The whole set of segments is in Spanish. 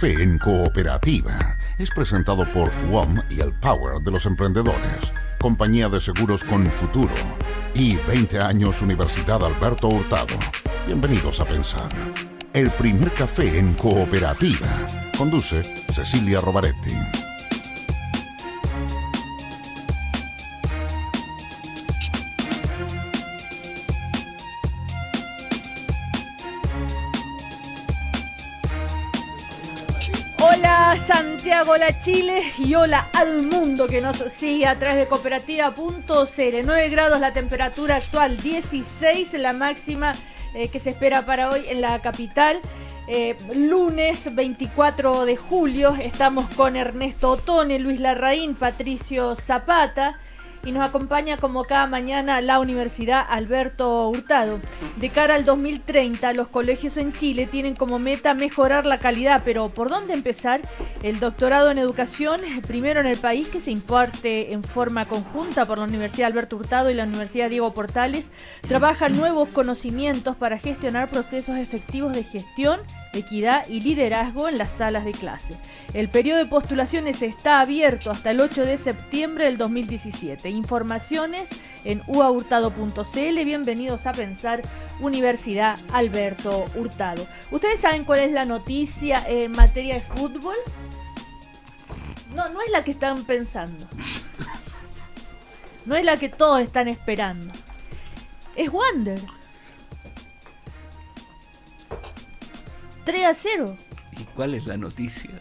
café en cooperativa es presentado por WOM y el Power de los Emprendedores, compañía de seguros con futuro, y 20 años Universidad Alberto Hurtado. Bienvenidos a Pensar. El primer café en cooperativa. Conduce Cecilia Rovaretti. Hola Santiago, hola Chile y hola al mundo que nos sigue a través de cooperativa.cl. 9 grados la temperatura actual, 16 la máxima que se espera para hoy en la capital. Lunes 24 de julio estamos con Ernesto Otone, Luis Larraín, Patricio Zapata. Y nos acompaña como cada mañana la Universidad Alberto Hurtado. De cara al 2030, los colegios en Chile tienen como meta mejorar la calidad, pero ¿por dónde empezar? El doctorado en educación, primero en el país, que se imparte en forma conjunta por la Universidad Alberto Hurtado y la Universidad Diego Portales, trabaja nuevos conocimientos para gestionar procesos efectivos de gestión, equidad y liderazgo en las salas de clase. El periodo de postulaciones está abierto hasta el 8 de septiembre del 2017. Informaciones en uahurtado.cl. Bienvenidos a Pensar, Universidad Alberto Hurtado. ¿Ustedes saben cuál es la noticia en materia de fútbol? No es la que están pensando. No es la que todos están esperando. Es Wander. 3-0. ¿Y cuál es la noticia?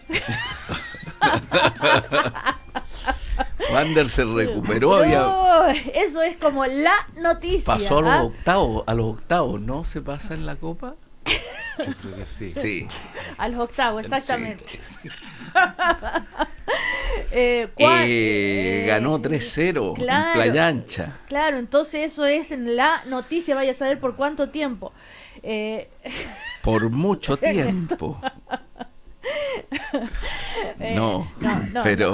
Wander se recuperó. No, eso es como la noticia. Pasó a los octavos, ¿no? ¿Se pasa en la Copa? Yo creo que sí. Sí. A los octavos, exactamente. Sí. Ganó 3-0 claro, en Playa Ancha. Claro, entonces eso es en la noticia, vaya a saber por cuánto tiempo. Por mucho tiempo. Pero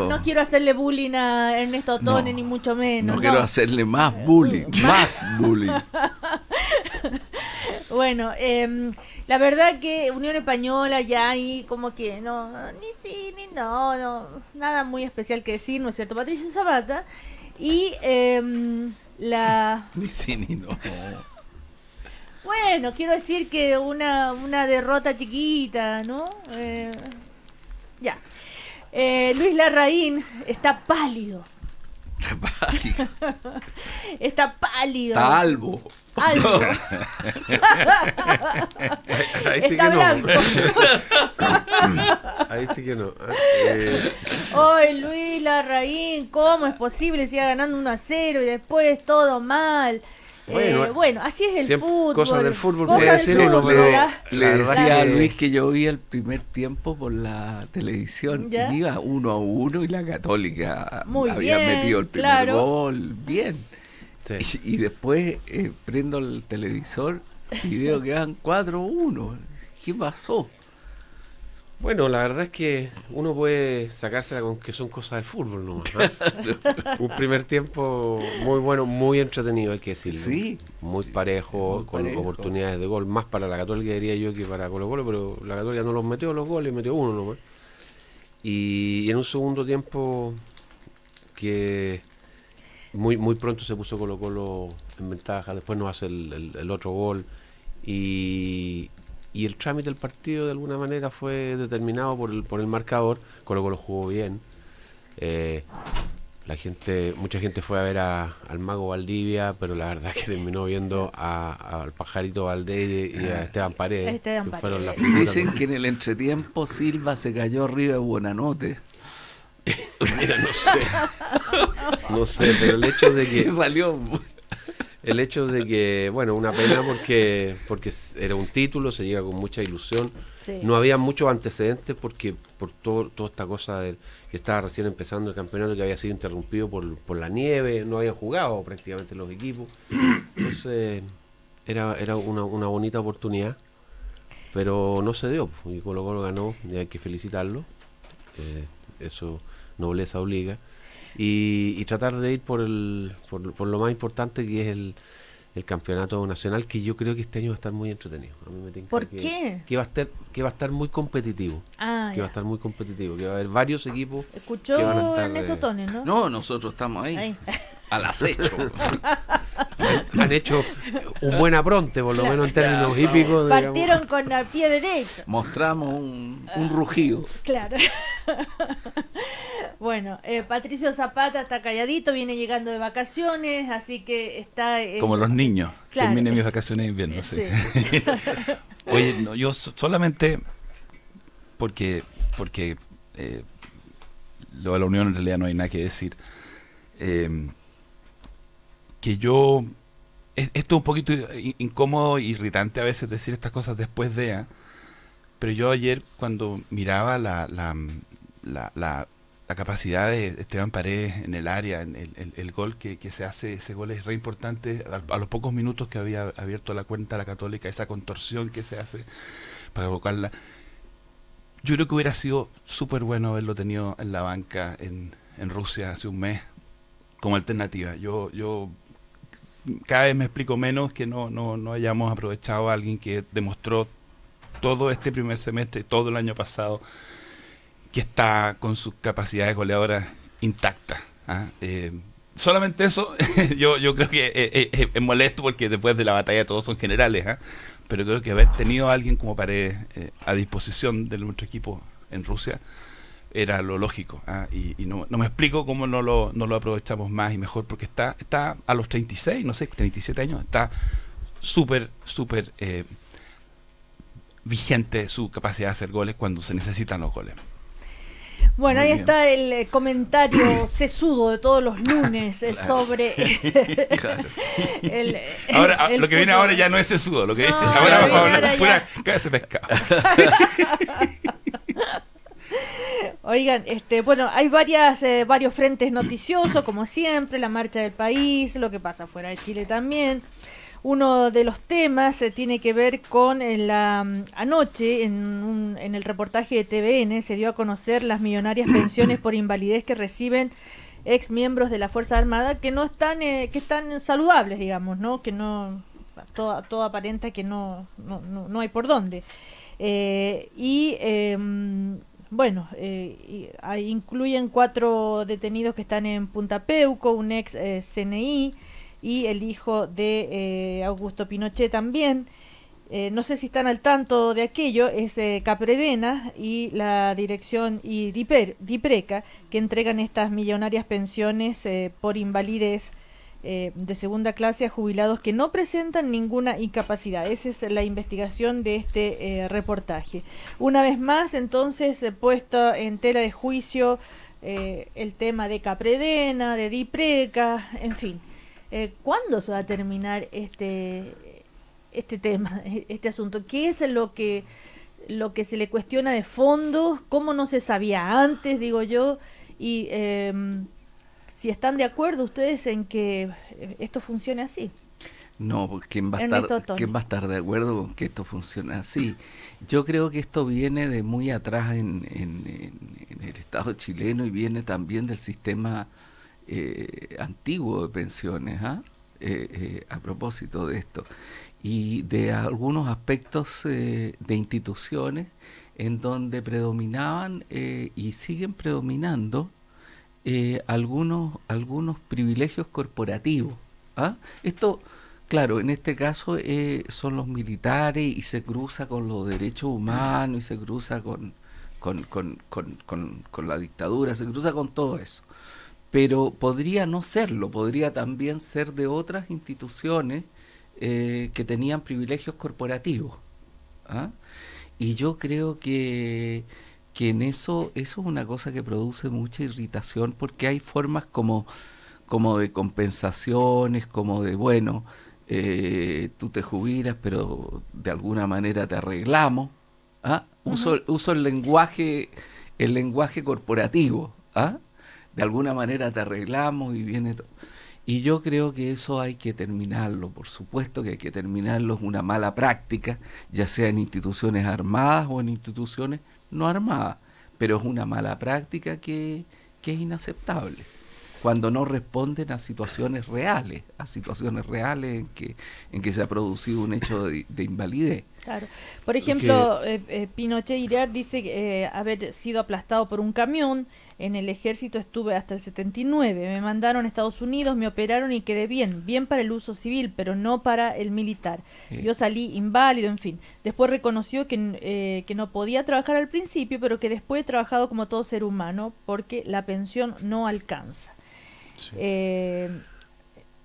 no quiero hacerle bullying a Ernesto Otone, ni mucho menos. No quiero hacerle más bullying, más bullying. Bueno, la verdad que Unión Española ya ahí como que no, ni sí, ni no, nada muy especial que decir, ¿no es cierto? Patricio Zapata y Ni sí, ni no. Bueno, quiero decir que una derrota chiquita, ¿no? Ya. Luis Larraín está pálido. Está pálido. Está albo. Algo. Ahí sí Está que blanco. no. Ahí sí que no. Oye, Luis Larraín, ¿cómo es posible? Siga ganando 1-0 y después todo mal. Bueno, así es el fútbol. Cosas del fútbol. Le decía a Luis que yo vi el primer tiempo por la televisión. ¿Ya? Y iba 1-1 y la Católica Muy había bien, metido el primer claro. gol. Bien. Sí. Y después prendo el televisor y veo que van 4-1. ¿Qué pasó? Bueno, la verdad es que uno puede sacársela con que son cosas del fútbol, ¿no? Un primer tiempo muy bueno, muy entretenido, hay que decirlo. Sí. Muy parejo, Muy con parejo. oportunidades de gol, más para la Católica diría yo que para Colo-Colo, pero la Católica no los metió los goles, metió uno nomás. Y en un segundo tiempo que muy pronto se puso Colo-Colo en ventaja, después nos hace el otro gol y el trámite del partido de alguna manera fue determinado por el marcador. Colo-Colo jugó bien. Mucha gente fue a ver al Mago Valdivia, pero la verdad que terminó viendo al Pajarito Valdés y a Esteban Paredes. Que fueron las figuras. Dicen que en el entretiempo Silva se cayó arriba de Buenanote. Mira, no sé, pero el hecho de que salió. El hecho de que, bueno, una pena porque era un título, se llega con mucha ilusión. Sí. No había muchos antecedentes porque por toda esta cosa que estaba recién empezando el campeonato, que había sido interrumpido por la nieve, no habían jugado prácticamente los equipos. Entonces era una bonita oportunidad, pero no se dio. Y Colo-Colo ganó y hay que felicitarlo. Eso nobleza obliga. Y tratar de ir por lo más importante, que es el campeonato nacional, que yo creo que este año va a estar muy entretenido. A mí me tinca ¿Por qué? Que va a estar muy competitivo. Ah, que va a estar muy competitivo, que va a haber varios equipos escuchó que van a estar, Ernesto Tones, ¿no? No, nosotros estamos ahí. Al acecho. han hecho un buen apronte, por lo Claro. menos en términos Claro. hípicos. digamos. Partieron con el pie derecho. Mostramos un rugido. Claro. Bueno, Patricio Zapata está calladito, viene llegando de vacaciones, así que está... Como los niños. Claro, Termine mis es- vacaciones de invierno. Sí. sí. Oye, no, yo solamente porque lo de la unión en realidad no hay nada que decir. Que yo... Esto es un poquito incómodo e irritante a veces decir estas cosas después de... Pero yo ayer cuando miraba la capacidad de Esteban Paredes en el área, en el gol que se hace, ese gol es re importante, a los pocos minutos que había abierto la cuenta la Católica, esa contorsión que se hace para colocarla. Yo creo que hubiera sido súper bueno haberlo tenido en la banca en Rusia hace un mes como alternativa. Yo cada vez me explico menos que no hayamos aprovechado a alguien que demostró todo este primer semestre, todo el año pasado, que está con sus capacidades goleadoras intactas. Solamente eso, yo creo que es molesto porque después de la batalla todos son generales, pero creo que haber tenido a alguien como Paredes a disposición de nuestro equipo en Rusia era lo lógico, y no me explico cómo no lo aprovechamos más y mejor, porque está a los 36, no sé, 37 años, está súper vigente su capacidad de hacer goles cuando se necesitan los goles. Bueno, Muy ahí bien. está el comentario sesudo de todos los lunes sobre Claro. Ahora, el lo que viene fútbol. ahora ya no es sesudo, lo que No, ahora lo vamos a que viene hablar ahora pura cabeza de pescado. Oigan, bueno, hay varios frentes noticiosos, como siempre, la marcha del país, lo que pasa fuera de Chile también. Uno de los temas tiene que ver con anoche, en el reportaje de TVN, se dio a conocer las millonarias pensiones por invalidez que reciben ex miembros de la Fuerza Armada que no están, que están saludables, digamos, ¿no? Que no, todo aparenta que no hay por dónde. Incluyen 4 detenidos que están en Punta Peuco, un ex CNI y el hijo de Augusto Pinochet también. No sé si están al tanto de aquello, es Capredena y la dirección y Dipreca que entregan estas millonarias pensiones por invalidez de segunda clase a jubilados que no presentan ninguna incapacidad. Esa es la investigación de este reportaje. Una vez más, entonces, puesto en tela de juicio el tema de Capredena, de Dipreca, en fin. ¿Cuándo se va a terminar este tema, este asunto? ¿Qué es lo que se le cuestiona de fondo? ¿Cómo no se sabía antes, digo yo? Y si están de acuerdo ustedes en que esto funcione así. No, pues, ¿quién va Ernesto a Tones. estar de acuerdo con que esto funcione así? Yo creo que esto viene de muy atrás en el Estado chileno y viene también del sistema antiguo de pensiones, a propósito de esto, y de algunos aspectos de instituciones en donde predominaban y siguen predominando algunos privilegios corporativos. Esto, claro, en este caso son los militares y se cruza con los derechos humanos y se cruza con la dictadura, se cruza con todo eso. Pero podría no serlo, podría también ser de otras instituciones que tenían privilegios corporativos. Y yo creo que en eso es una cosa que produce mucha irritación, porque hay formas como de compensaciones, como de, bueno, tú te jubilas, pero de alguna manera te arreglamos. Uso el lenguaje corporativo. De alguna manera te arreglamos y viene todo. Y yo creo que eso hay que terminarlo, por supuesto que hay que terminarlo, es una mala práctica, ya sea en instituciones armadas o en instituciones no armadas, pero es una mala práctica que es inaceptable. cuando no responden a situaciones reales en que se ha producido un hecho de invalidez. Claro. Por ejemplo, Pinochet Iriart dice haber sido aplastado por un camión. En el ejército estuve hasta el 79. Me mandaron a Estados Unidos, me operaron y quedé bien para el uso civil, pero no para el militar. Yo salí inválido, en fin. Después reconoció que no podía trabajar al principio, pero que después he trabajado como todo ser humano porque la pensión no alcanza. Sí.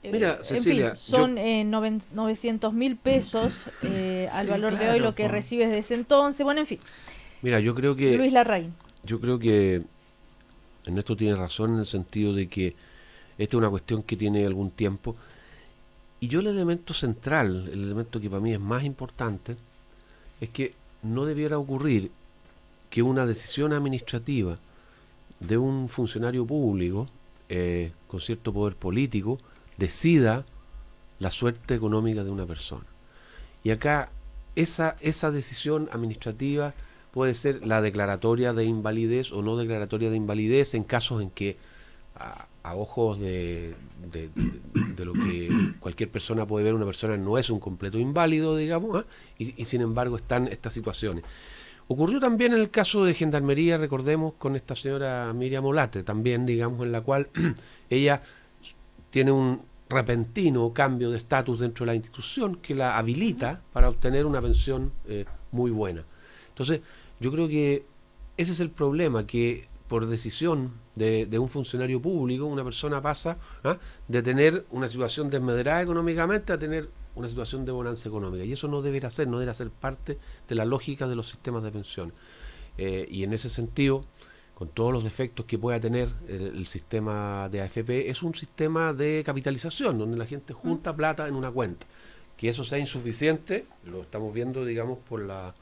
Mira, Cecilia, en fin, son 900.000 pesos al valor de hoy lo que recibes desde entonces. Bueno, en fin. Mira, yo creo que Luis Larraín. Yo creo que Ernesto tiene razón en el sentido de que esta es una cuestión que tiene algún tiempo. Y yo el elemento central, el elemento que para mí es más importante, es que no debiera ocurrir que una decisión administrativa de un funcionario público con cierto poder político decida la suerte económica de una persona. Y acá esa decisión administrativa puede ser la declaratoria de invalidez o no declaratoria de invalidez en casos en que a ojos de lo que cualquier persona puede ver, una persona no es un completo inválido, digamos, y sin embargo están estas situaciones. Ocurrió también en el caso de Gendarmería, recordemos, con esta señora Miriam Olate, también, digamos, en la cual ella tiene un repentino cambio de estatus dentro de la institución que la habilita para obtener una pensión muy buena. Entonces, yo creo que ese es el problema, que por decisión de un funcionario público, una persona pasa de tener una situación desmedrada económicamente a tener una situación de bonanza económica. Y eso no debería ser parte de la lógica de los sistemas de pensión. Y en ese sentido, con todos los defectos que pueda tener el sistema de AFP, es un sistema de capitalización, donde la gente junta plata en una cuenta. Que eso sea insuficiente, lo estamos viendo, digamos, por la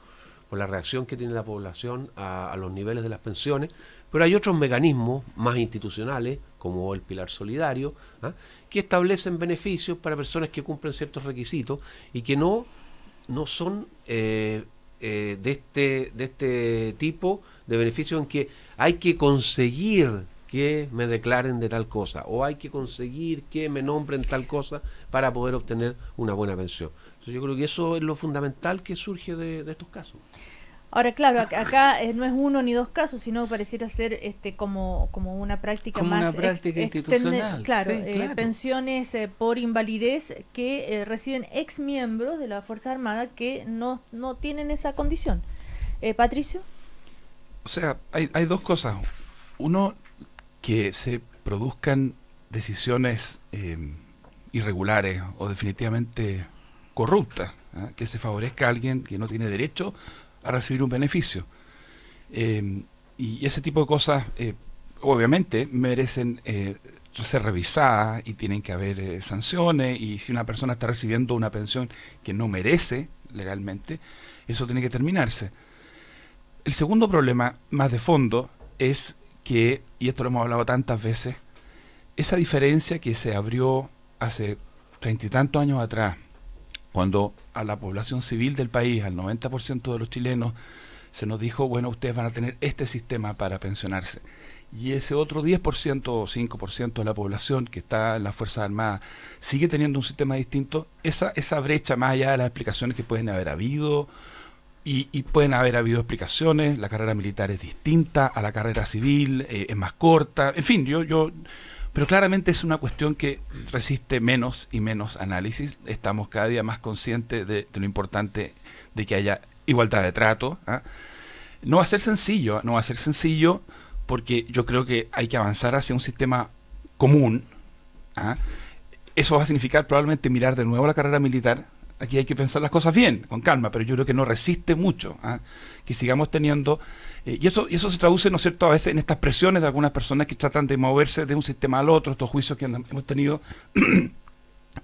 reacción que tiene la población a los niveles de las pensiones, pero hay otros mecanismos más institucionales, como el Pilar Solidario, que establecen beneficios para personas que cumplen ciertos requisitos y que no son de este tipo de beneficios en que hay que conseguir que me declaren de tal cosa o hay que conseguir que me nombren tal cosa para poder obtener una buena pensión. Entonces yo creo que eso es lo fundamental que surge de estos casos. Ahora, claro, acá no es uno ni dos casos, sino pareciera ser como una práctica como más una práctica institucional. Claro, Sí, claro. pensiones por invalidez que reciben exmiembros de la Fuerza Armada que no tienen esa condición. Patricio. O sea, hay dos cosas. Uno, que se produzcan decisiones irregulares o definitivamente corruptas, que se favorezca a alguien que no tiene derecho a recibir un beneficio. Y ese tipo de cosas obviamente merecen ser revisadas y tienen que haber sanciones, y si una persona está recibiendo una pensión que no merece legalmente, eso tiene que terminarse. El segundo problema más de fondo es que, y esto lo hemos hablado tantas veces, esa diferencia que se abrió hace 30 y tantos años atrás, cuando a la población civil del país, al 90% de los chilenos, se nos dijo, bueno, ustedes van a tener este sistema para pensionarse. Y ese otro 10% o 5% de la población que está en las Fuerzas Armadas sigue teniendo un sistema distinto. Esa brecha, más allá de las explicaciones que pueden haber habido, y pueden haber habido explicaciones, la carrera militar es distinta a la carrera civil, es más corta, en fin, pero claramente es una cuestión que resiste menos y menos análisis. Estamos cada día más conscientes de lo importante de que haya igualdad de trato. No va a ser sencillo porque yo creo que hay que avanzar hacia un sistema común. Eso va a significar probablemente mirar de nuevo la carrera militar. Aquí hay que pensar las cosas bien, con calma, pero yo creo que no resiste mucho que sigamos teniendo, y eso se traduce, ¿no es cierto?, a veces en estas presiones de algunas personas que tratan de moverse de un sistema al otro, estos juicios que hemos tenido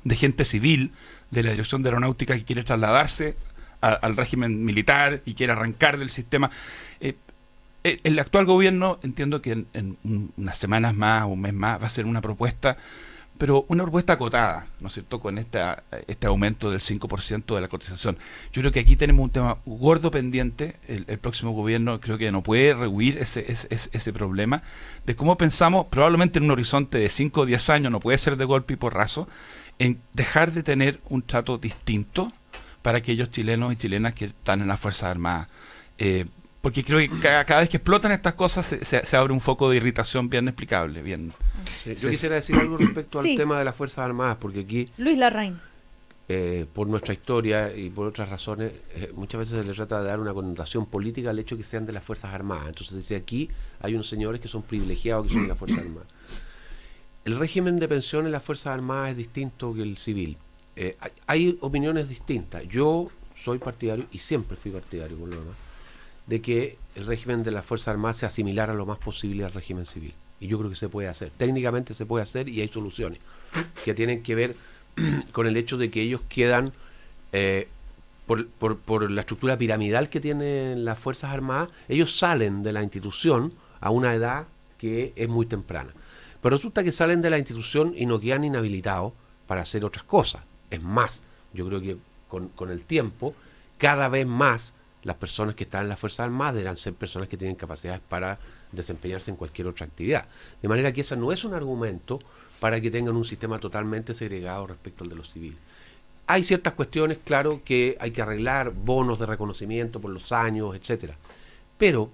de gente civil, de la Dirección de Aeronáutica que quiere trasladarse al régimen militar y quiere arrancar del sistema. El actual gobierno, entiendo que en unas semanas más o un mes más va a hacer una propuesta pero una propuesta acotada, ¿no es cierto?, con este aumento del 5% de la cotización. Yo creo que aquí tenemos un tema gordo pendiente. El próximo gobierno creo que no puede rehuir ese problema de cómo pensamos, probablemente en un horizonte de 5 o 10 años, no puede ser de golpe y porrazo, en dejar de tener un trato distinto para aquellos chilenos y chilenas que están en las Fuerzas Armadas. Porque creo que cada vez que explotan estas cosas se abre un foco de irritación bien explicable. Yo quisiera decir algo respecto Sí. al tema de las Fuerzas Armadas, porque aquí, Luis Larraín. por nuestra historia y por otras razones, muchas veces se le trata de dar una connotación política al hecho de que sean de las Fuerzas Armadas. Entonces dice, aquí hay unos señores que son privilegiados, que son de las Fuerzas Armadas. El régimen de pensiones en las Fuerzas Armadas es distinto que el civil. Hay opiniones distintas. Yo soy partidario, y siempre fui partidario por lo demás, de que el régimen de las Fuerzas Armadas se asimilara lo más posible al régimen civil. Y yo creo que se puede hacer. Técnicamente se puede hacer y hay soluciones que tienen que ver con el hecho de que ellos quedan, por la estructura piramidal que tienen las Fuerzas Armadas, ellos salen de la institución a una edad que es muy temprana. Pero resulta que salen de la institución y no quedan inhabilitados para hacer otras cosas. Es más, yo creo que con el tiempo, cada vez más las personas que están en las Fuerzas Armadas deberán ser personas que tienen capacidades para desempeñarse en cualquier otra actividad. De manera que ese no es un argumento para que tengan un sistema totalmente segregado respecto al de los civiles. Hay ciertas cuestiones, claro, que hay que arreglar, bonos de reconocimiento por los años, etcétera. Pero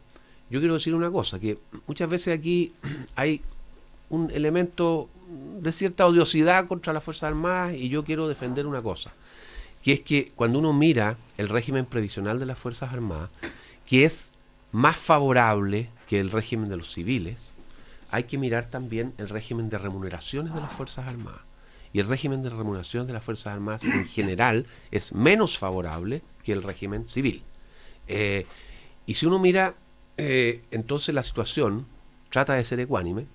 yo quiero decir una cosa, que muchas veces aquí hay un elemento de cierta odiosidad contra las Fuerzas Armadas, y yo quiero defender una cosa, que es que cuando uno mira el régimen previsional de las Fuerzas Armadas, que es más favorable que el régimen de los civiles, hay que mirar también el régimen de remuneraciones de las Fuerzas Armadas. Y el régimen de remuneración de las Fuerzas Armadas en general es menos favorable que el régimen civil. Y si uno mira, entonces la situación trata de ser ecuánime.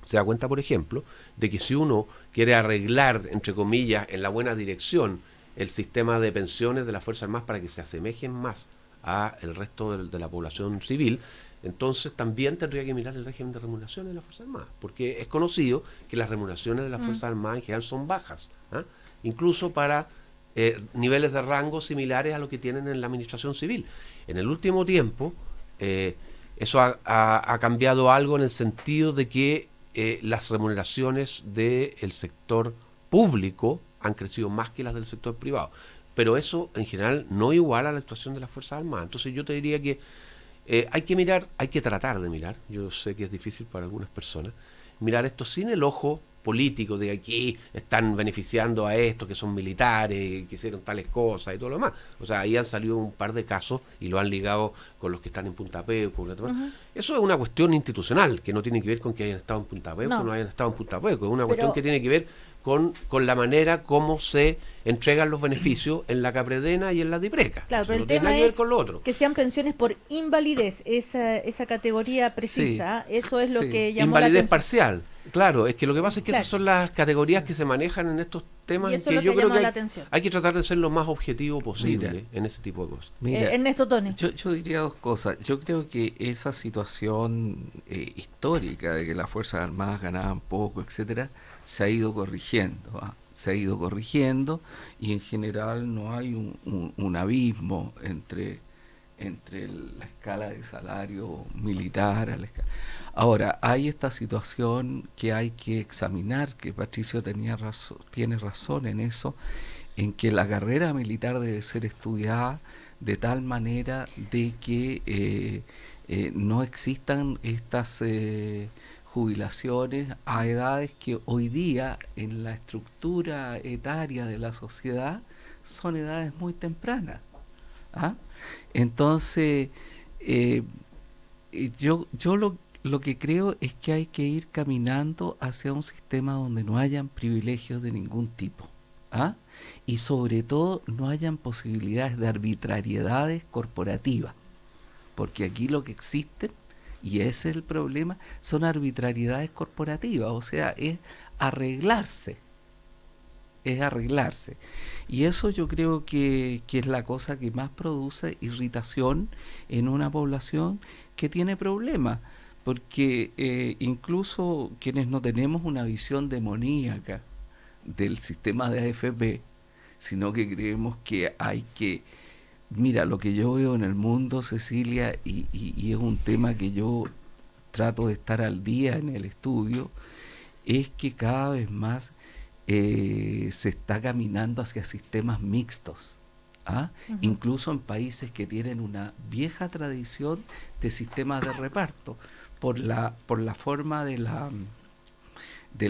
Se da cuenta, por ejemplo, de que si uno quiere arreglar, entre comillas, en la buena dirección, el sistema de pensiones de las Fuerzas Armadas para que se asemejen más a el resto de la población civil, entonces también tendría que mirar el régimen de remuneraciones de las Fuerzas Armadas, porque es conocido que las remuneraciones de las Fuerzas Armadas en general son bajas, incluso para niveles de rango similares a lo que tienen en la administración civil. En el último tiempo, eso ha cambiado algo en el sentido de que las remuneraciones del sector público han crecido más que las del sector privado, pero eso en general no iguala a la situación de las Fuerzas Armadas. Entonces yo te diría que hay que mirar, hay que tratar de mirar, yo sé que es difícil para algunas personas, mirar esto sin el ojo político de aquí están beneficiando a estos que son militares, que hicieron tales cosas y todo lo demás. O sea, ahí han salido un par de casos y lo han ligado con los que están en Punta Peuco. Eso es una cuestión institucional que no tiene que ver con que hayan estado en Punta Peuco o no hayan estado en Punta Peuco. Es una cuestión que tiene que ver con la manera como se entregan los beneficios en la Capredena y en la Dipreca. Claro, pero no el tiene tema nada que ver es con lo otro. que sean pensiones por invalidez, esa categoría precisa, eso es lo que llamó la invalidez atención. parcial. Claro, es que lo que pasa es que Claro. esas son las categorías que se manejan en estos temas, Y en eso que es lo yo que creo llama que la atención. hay que tratar de ser lo más objetivo posible Mira. en ese tipo de cosas. Mira, Ernesto Tone. yo diría dos cosas. Yo creo que esa situación histórica de que las Fuerzas Armadas ganaban poco, etcétera, se ha ido corrigiendo. Se ha ido corrigiendo y en general no hay un abismo entre la escala de salario militar a la escala. Ahora, hay esta situación que hay que examinar, que Patricio tiene razón en eso, en que la carrera militar debe ser estudiada de tal manera de que no existan estas jubilaciones a edades que hoy día en la estructura etaria de la sociedad son edades muy tempranas. Entonces, yo lo que creo es que hay que ir caminando hacia un sistema donde no hayan privilegios de ningún tipo, y sobre todo no hayan posibilidades de arbitrariedades corporativas, porque aquí lo que existen, y ese es el problema, son arbitrariedades corporativas, o sea, es arreglarse. Y eso yo creo que es la cosa que más produce irritación en una población que tiene problemas, porque incluso quienes no tenemos una visión demoníaca del sistema de AFP, sino que creemos que hay que... Mira, lo que yo veo en el mundo, Cecilia, y es un tema que yo trato de estar al día en el estudio, es que cada vez más se está caminando hacia sistemas mixtos. ¿Ah? Uh-huh. Incluso en países que tienen una vieja tradición de sistemas de reparto, por la forma de la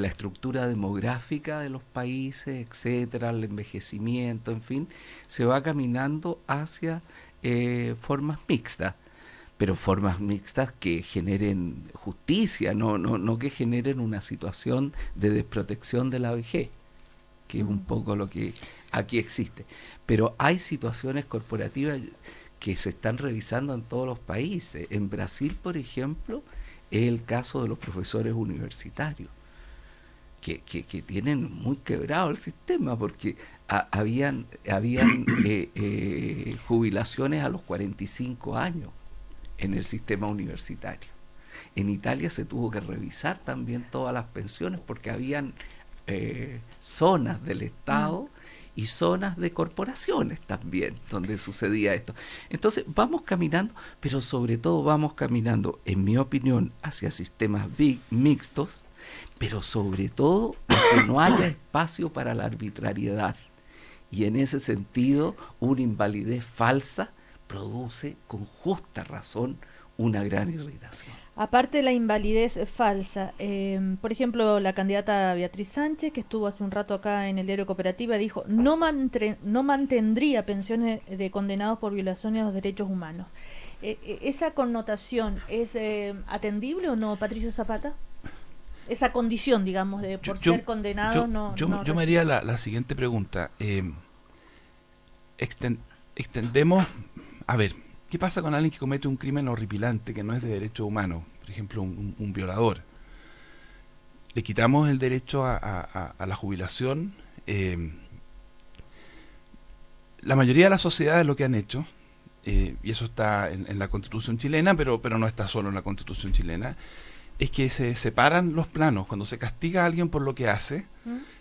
estructura demográfica de los países, etcétera, el envejecimiento, en fin, se va caminando hacia formas mixtas, pero formas mixtas que generen justicia, no que generen una situación de desprotección de la vejez, que es un poco lo que aquí existe. Pero hay situaciones corporativas que se están revisando en todos los países. En Brasil, por ejemplo, es el caso de los profesores universitarios, que tienen muy quebrado el sistema, porque habían jubilaciones a los 45 años en el sistema universitario. En Italia se tuvo que revisar también todas las pensiones, porque habían zonas del Estado y zonas de corporaciones también donde sucedía esto. Entonces vamos caminando, pero sobre todo vamos caminando, en mi opinión, hacia sistemas mixtos, pero sobre todo que no haya espacio para la arbitrariedad. Y en ese sentido, una invalidez falsa produce con justa razón una gran irritación. Aparte de la invalidez falsa, por ejemplo, la candidata Beatriz Sánchez, que estuvo hace un rato acá en el diario Cooperativa, dijo no mantendría pensiones de condenados por violaciones a los derechos humanos. ¿Esa connotación es atendible o no, Patricio Zapata? Esa condición, digamos, de por ser condenado yo me haría la siguiente pregunta. Extendemos, a ver, ¿qué pasa con alguien que comete un crimen horripilante que no es de derecho humano? Por ejemplo, un violador. ¿Le quitamos el derecho a la jubilación? La mayoría de las sociedades lo que han hecho, y eso está en la Constitución chilena, pero no está solo en la Constitución chilena, es que se separan los planos. Cuando se castiga a alguien por lo que hace,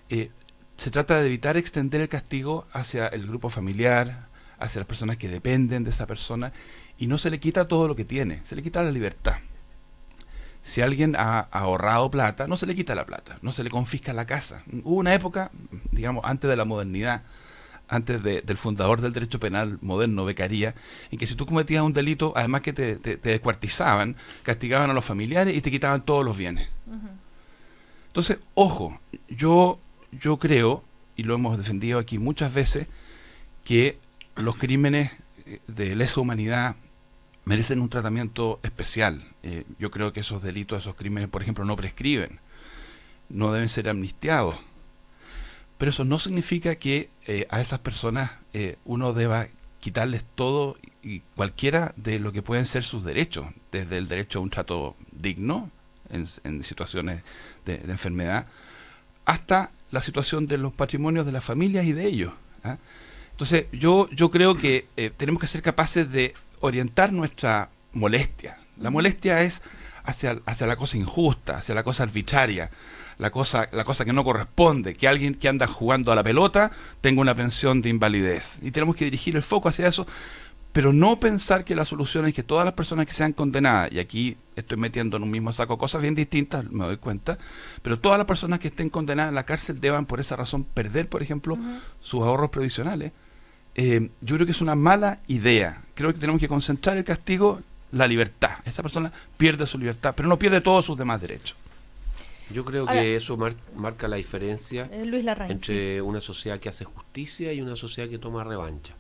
se trata de evitar extender el castigo hacia el grupo familiar, hacia las personas que dependen de esa persona, y no se le quita todo lo que tiene, se le quita la libertad. Si alguien ha ahorrado plata, no se le quita la plata, no se le confisca la casa. Hubo una época, digamos, antes de la modernidad, antes del fundador del derecho penal moderno, Beccaria, en que si tú cometías un delito, además que te descuartizaban, castigaban a los familiares y te quitaban todos los bienes. Uh-huh. Entonces, ojo, yo creo, y lo hemos defendido aquí muchas veces, que los crímenes de lesa humanidad merecen un tratamiento especial. Yo creo que esos delitos, esos crímenes, por ejemplo, no prescriben, no deben ser amnistiados. Pero eso no significa que a esas personas uno deba quitarles todo y cualquiera de lo que pueden ser sus derechos, desde el derecho a un trato digno en situaciones de enfermedad, hasta la situación de los patrimonios de las familias y de ellos. ¿Ah? Entonces, yo creo que tenemos que ser capaces de orientar nuestra molestia. La molestia es hacia la cosa injusta, hacia la cosa arbitraria, la cosa que no corresponde, que alguien que anda jugando a la pelota tenga una pensión de invalidez. Y tenemos que dirigir el foco hacia eso, pero no pensar que la solución es que todas las personas que sean condenadas, y aquí estoy metiendo en un mismo saco cosas bien distintas, me doy cuenta, pero todas las personas que estén condenadas en la cárcel deban por esa razón perder, por ejemplo, sus ahorros previsionales. Yo creo que es una mala idea. Creo que tenemos que concentrar el castigo, la libertad. Esa persona pierde su libertad, pero no pierde todos sus demás derechos. Yo creo que eso marca la diferencia Luis Larraín, entre una sociedad que hace justicia y una sociedad que toma revancha.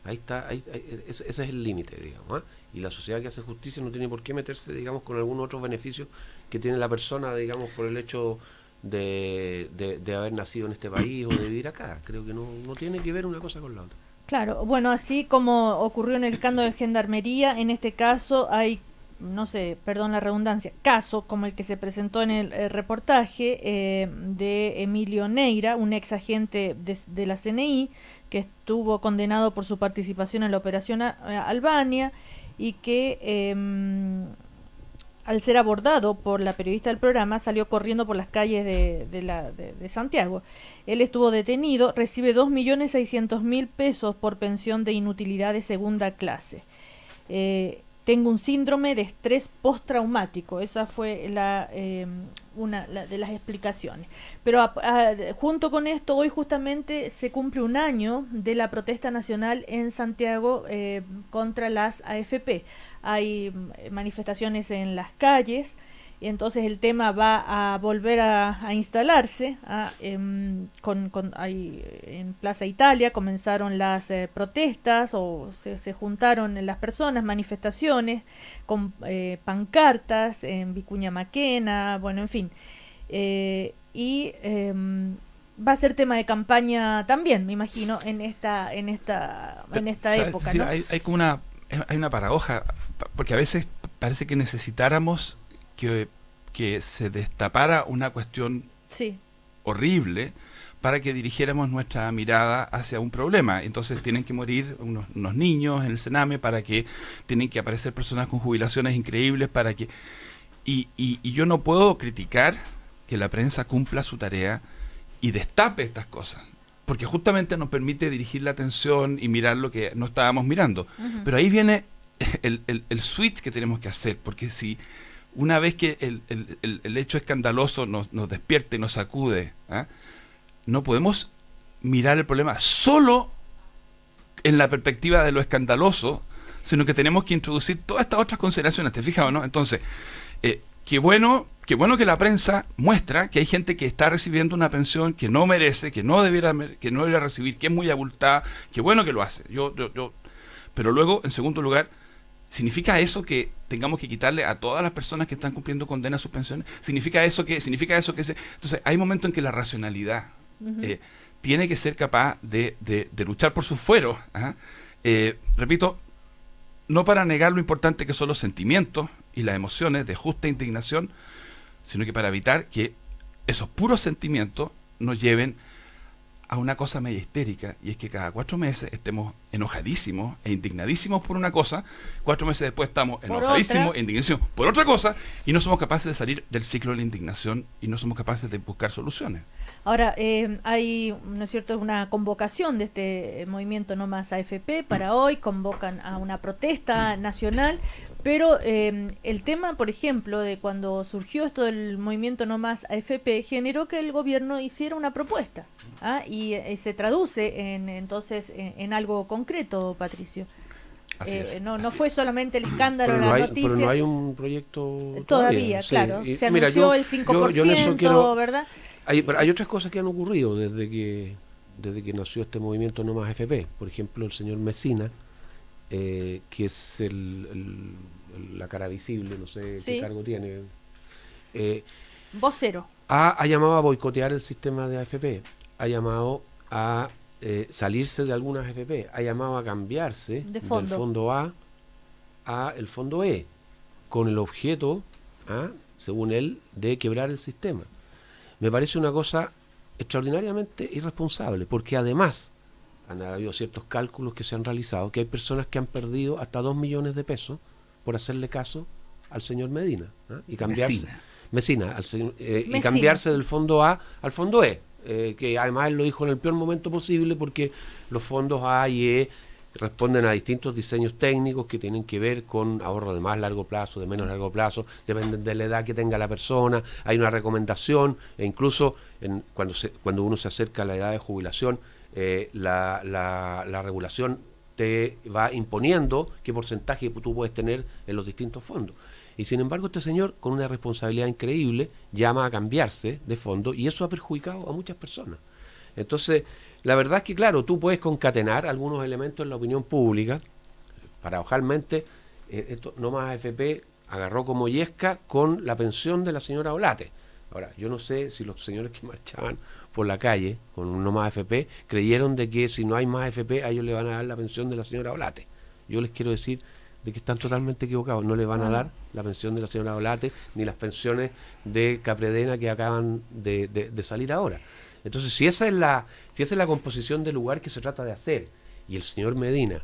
Ahí está, ese es el límite, digamos. Y la sociedad que hace justicia no tiene por qué meterse, digamos, con algún otro beneficio que tiene la persona, digamos, por el hecho de haber nacido en este país o de vivir acá. Creo que no tiene que ver una cosa con la otra. Claro, bueno, así como ocurrió en el escándalo de Gendarmería, en este caso hay, no sé, perdón la redundancia, caso como el que se presentó en el reportaje de Emilio Neira, un ex agente de la CNI, que estuvo condenado por su participación en la operación Albania y que al ser abordado por la periodista del programa, salió corriendo por las calles de Santiago. Él estuvo detenido, recibe 2.600.000 pesos por pensión de inutilidad de segunda clase. Tengo un síndrome de estrés postraumático. Esa fue una de las explicaciones. Pero junto con esto, hoy justamente se cumple un año de la protesta nacional en Santiago contra las AFP. Hay manifestaciones en las calles, y entonces el tema va a volver a instalarse. En Plaza Italia comenzaron las protestas, o se juntaron las personas, manifestaciones con pancartas en Vicuña Maquena, bueno, en fin. Va a ser tema de campaña también, me imagino, en esta época, sí, ¿no? Hay como una paradoja, porque a veces parece que necesitáramos que se destapara una cuestión Sí. horrible para que dirigiéramos nuestra mirada hacia un problema. Entonces tienen que morir unos niños en el Sename, para que tienen que aparecer personas con jubilaciones increíbles, para que... Y yo no puedo criticar que la prensa cumpla su tarea y destape estas cosas, porque justamente nos permite dirigir la atención y mirar lo que no estábamos mirando. Uh-huh. Pero ahí viene el switch que tenemos que hacer, porque si una vez que el hecho escandaloso nos despierta y nos sacude, no podemos mirar el problema solo en la perspectiva de lo escandaloso, sino que tenemos que introducir todas estas otras consideraciones, ¿te fijas o no? Entonces, qué bueno que la prensa muestra que hay gente que está recibiendo una pensión que no merece, que no debiera recibir, que es muy abultada. Qué bueno que lo hace. Pero luego, en segundo lugar, ¿significa eso que tengamos que quitarle a todas las personas que están cumpliendo condena sus pensiones? ¿Significa eso que Entonces, hay momentos en que la racionalidad tiene que ser capaz de luchar por sus fueros. Repito, no para negar lo importante que son los sentimientos y las emociones de justa indignación, sino que para evitar que esos puros sentimientos nos lleven a una cosa media histérica, y es que cada 4 meses estemos enojadísimos e indignadísimos por una cosa, 4 meses después estamos enojadísimos e indignadísimos por otra cosa, y no somos capaces de salir del ciclo de la indignación y no somos capaces de buscar soluciones. Ahora, hay, ¿no es cierto?, una convocación de este movimiento No Más AFP para hoy, convocan a una protesta nacional, pero el tema, por ejemplo, de cuando surgió esto del movimiento No Más AFP, generó que el gobierno hiciera una propuesta, y se traduce entonces en algo concreto, Patricio. No fue solamente el escándalo, la noticia. Pero no hay un proyecto todavía, sí. claro. Se anunció el 5%, ¿verdad? Hay otras cosas que han ocurrido desde que nació este movimiento No Más AFP. Por ejemplo, el señor Messina, que es la cara visible, no sé qué cargo tiene. Vocero. Ha llamado a boicotear el sistema de AFP, ha llamado a salirse de algunas AFP, ha llamado a cambiarse del fondo A el fondo E, con el objeto, según él, de quebrar el sistema. Me parece una cosa extraordinariamente irresponsable, porque además han habido ciertos cálculos que se han realizado, que hay personas que han perdido hasta 2 millones de pesos por hacerle caso al señor Medina, y cambiarse Messina, y cambiarse del fondo A al fondo E, que además él lo dijo en el peor momento posible, porque los fondos A y E responden a distintos diseños técnicos que tienen que ver con ahorro de más largo plazo, de menos largo plazo, dependen de la edad que tenga la persona, hay una recomendación, e incluso cuando uno se acerca a la edad de jubilación, la regulación te va imponiendo qué porcentaje tú puedes tener en los distintos fondos. Y sin embargo, este señor, con una responsabilidad increíble, llama a cambiarse de fondo, y eso ha perjudicado a muchas personas. Entonces, la verdad es que, claro, tú puedes concatenar algunos elementos en la opinión pública. Paradojalmente, esto No Más AFP agarró como yesca con la pensión de la señora Olate. Ahora, yo no sé si los señores que marchaban por la calle con un No Más AFP creyeron de que si no hay más AFP a ellos le van a dar la pensión de la señora Olate. Yo les quiero decir de que están totalmente equivocados. No le van a dar la pensión de la señora Olate ni las pensiones de Capredena que acaban de salir ahora. Entonces, si esa es la composición del lugar que se trata de hacer, y el señor Messina,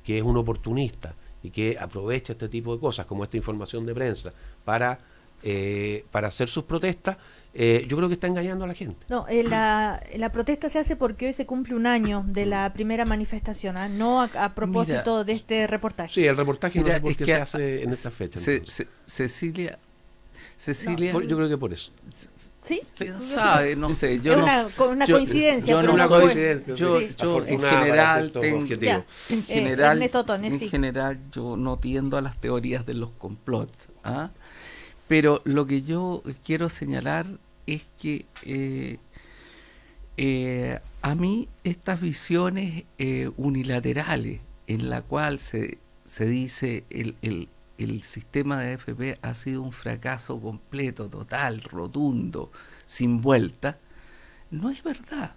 que es un oportunista, y que aprovecha este tipo de cosas, como esta información de prensa, para hacer sus protestas, yo creo que está engañando a la gente. No, la protesta se hace porque hoy se cumple un año de la primera manifestación, no a propósito de este reportaje. Sí, el reportaje no sé por es qué que se hace en esta fecha. Cecilia, Yo creo que por eso. ¿Sí? quién sabe, no sé, yo Es no una coincidencia. yo pero no no soy, fue. yo Sí. en Afortunada para general efectos tengo, objetivos. Ya. en general, Ernesto Tone, sí. en general yo no tiendo a las teorías de los complots, ¿ah? Pero lo que yo quiero señalar es que a mí estas visiones unilaterales en la cual se dice el sistema de AFP ha sido un fracaso completo, total, rotundo, sin vuelta, no es verdad.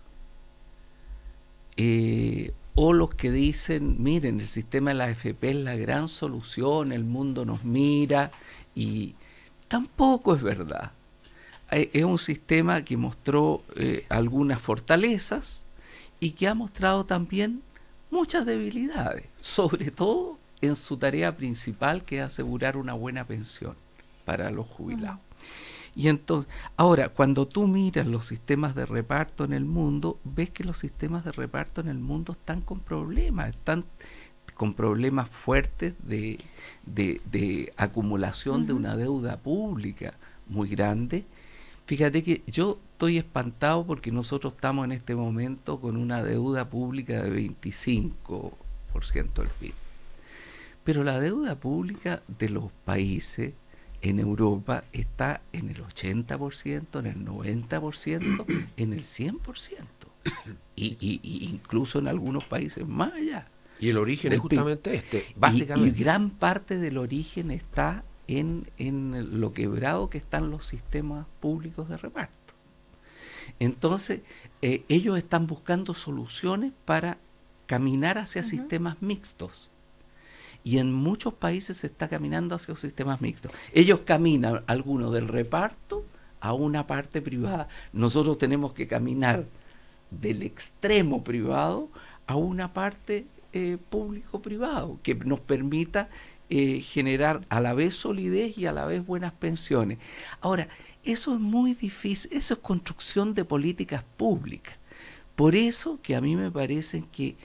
O los que dicen, miren, el sistema de la AFP es la gran solución, el mundo nos mira, y tampoco es verdad. Es un sistema que mostró algunas fortalezas y que ha mostrado también muchas debilidades, sobre todo en su tarea principal, que es asegurar una buena pensión para los jubilados. Y entonces, ahora, cuando tú miras los sistemas de reparto en el mundo, ves que los sistemas de reparto en el mundo están con problemas fuertes de acumulación de una deuda pública muy grande. Fíjate que yo estoy espantado porque nosotros estamos en este momento con una deuda pública de 25% del PIB. Pero la deuda pública de los países en Europa está en el 80%, en el 90%, en el 100%. Y incluso en algunos países más allá. Y el origen del es justamente PIB. básicamente. Y gran parte del origen está en lo quebrado que están los sistemas públicos de reparto. Entonces, ellos están buscando soluciones para caminar hacia sistemas mixtos. Y en muchos países se está caminando hacia sistemas mixtos. Ellos caminan, algunos del reparto, a una parte privada. Nosotros tenemos que caminar del extremo privado a una parte público-privado, que nos permita generar a la vez solidez y a la vez buenas pensiones. Ahora, eso es muy difícil, eso es construcción de políticas públicas. Por eso que a mí me parece que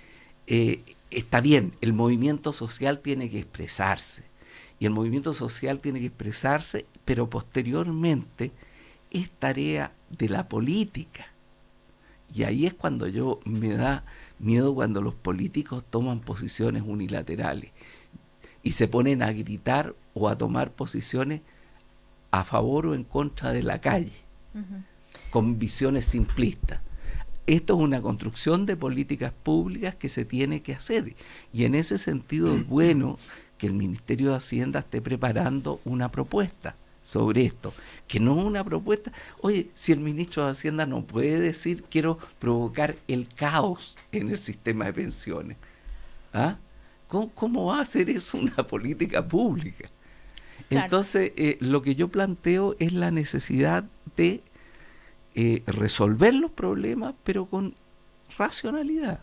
está bien, el movimiento social tiene que expresarse, y el movimiento social tiene que expresarse, pero posteriormente es tarea de la política. Y ahí es cuando me da miedo cuando los políticos toman posiciones unilaterales y se ponen a gritar o a tomar posiciones a favor o en contra de la calle, con visiones simplistas. Esto es una construcción de políticas públicas que se tiene que hacer, y en ese sentido es bueno que el Ministerio de Hacienda esté preparando una propuesta sobre esto, que no es una propuesta. Oye, si el ministro de Hacienda no puede decir quiero provocar el caos en el sistema de pensiones, ¿ah? ¿Cómo va a hacer eso una política pública? Claro. Entonces, lo que yo planteo es la necesidad de resolver los problemas, pero con racionalidad.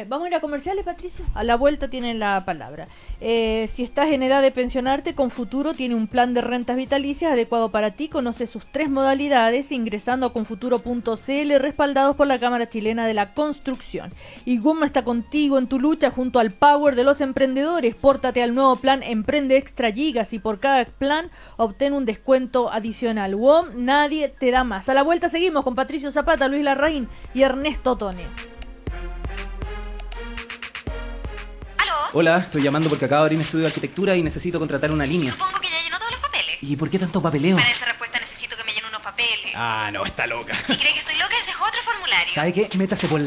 Vamos a ir a comerciales, Patricio. A la vuelta tienen la palabra. Si estás en edad de pensionarte, Confuturo tiene un plan de rentas vitalicias adecuado para ti. Conoce sus 3 modalidades ingresando a confuturo.cl, respaldados por la Cámara Chilena de la Construcción. Y WOM está contigo en tu lucha junto al Power de los emprendedores. Pórtate al nuevo plan Emprende Extra Gigas y por cada plan obtén un descuento adicional. WOM, nadie te da más. A la vuelta seguimos con Patricio Zapata, Luis Larraín y Ernesto Tone. Hola, estoy llamando porque acabo de abrir un estudio de arquitectura y necesito contratar una línea. Supongo que ya llenó todos los papeles. ¿Y por qué tanto papeleo? Para esa respuesta necesito que me llene unos papeles. Ah, no, está loca. Si cree que estoy loca, ese es otro formulario. ¿Sabe qué? Métase por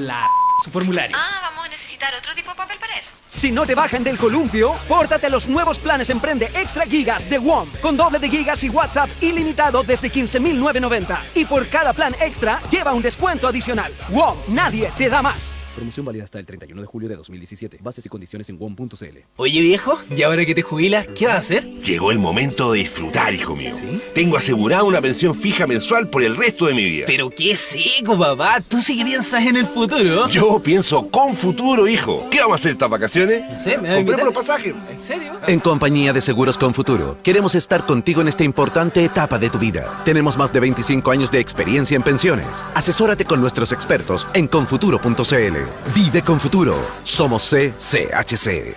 su formulario. Vamos a necesitar otro tipo de papel para eso. Si no te bajan del columpio, pórtate a los nuevos planes Emprende Extra Gigas de WOM, con doble de gigas y WhatsApp ilimitado desde 15.990. Y por cada plan extra, lleva un descuento adicional. WOM, nadie te da más. Promoción válida hasta el 31 de julio de 2017. Bases y condiciones en WOM.cl. Oye viejo, ¿y ahora que te jubilas, qué vas a hacer? Llegó el momento de disfrutar, hijo mío. ¿Sí? Tengo asegurada una pensión fija mensual por el resto de mi vida. Pero qué seco, papá. Tú sí que piensas en el futuro. Yo pienso con futuro, hijo. ¿Qué vamos a hacer estas vacaciones? No sé, me Compremos los pasajes. ¿En serio? En compañía de Seguros Confuturo, queremos estar contigo en esta importante etapa de tu vida. Tenemos más de 25 años de experiencia en pensiones. Asesórate con nuestros expertos en confuturo.cl. Vive con futuro. Somos CCHC.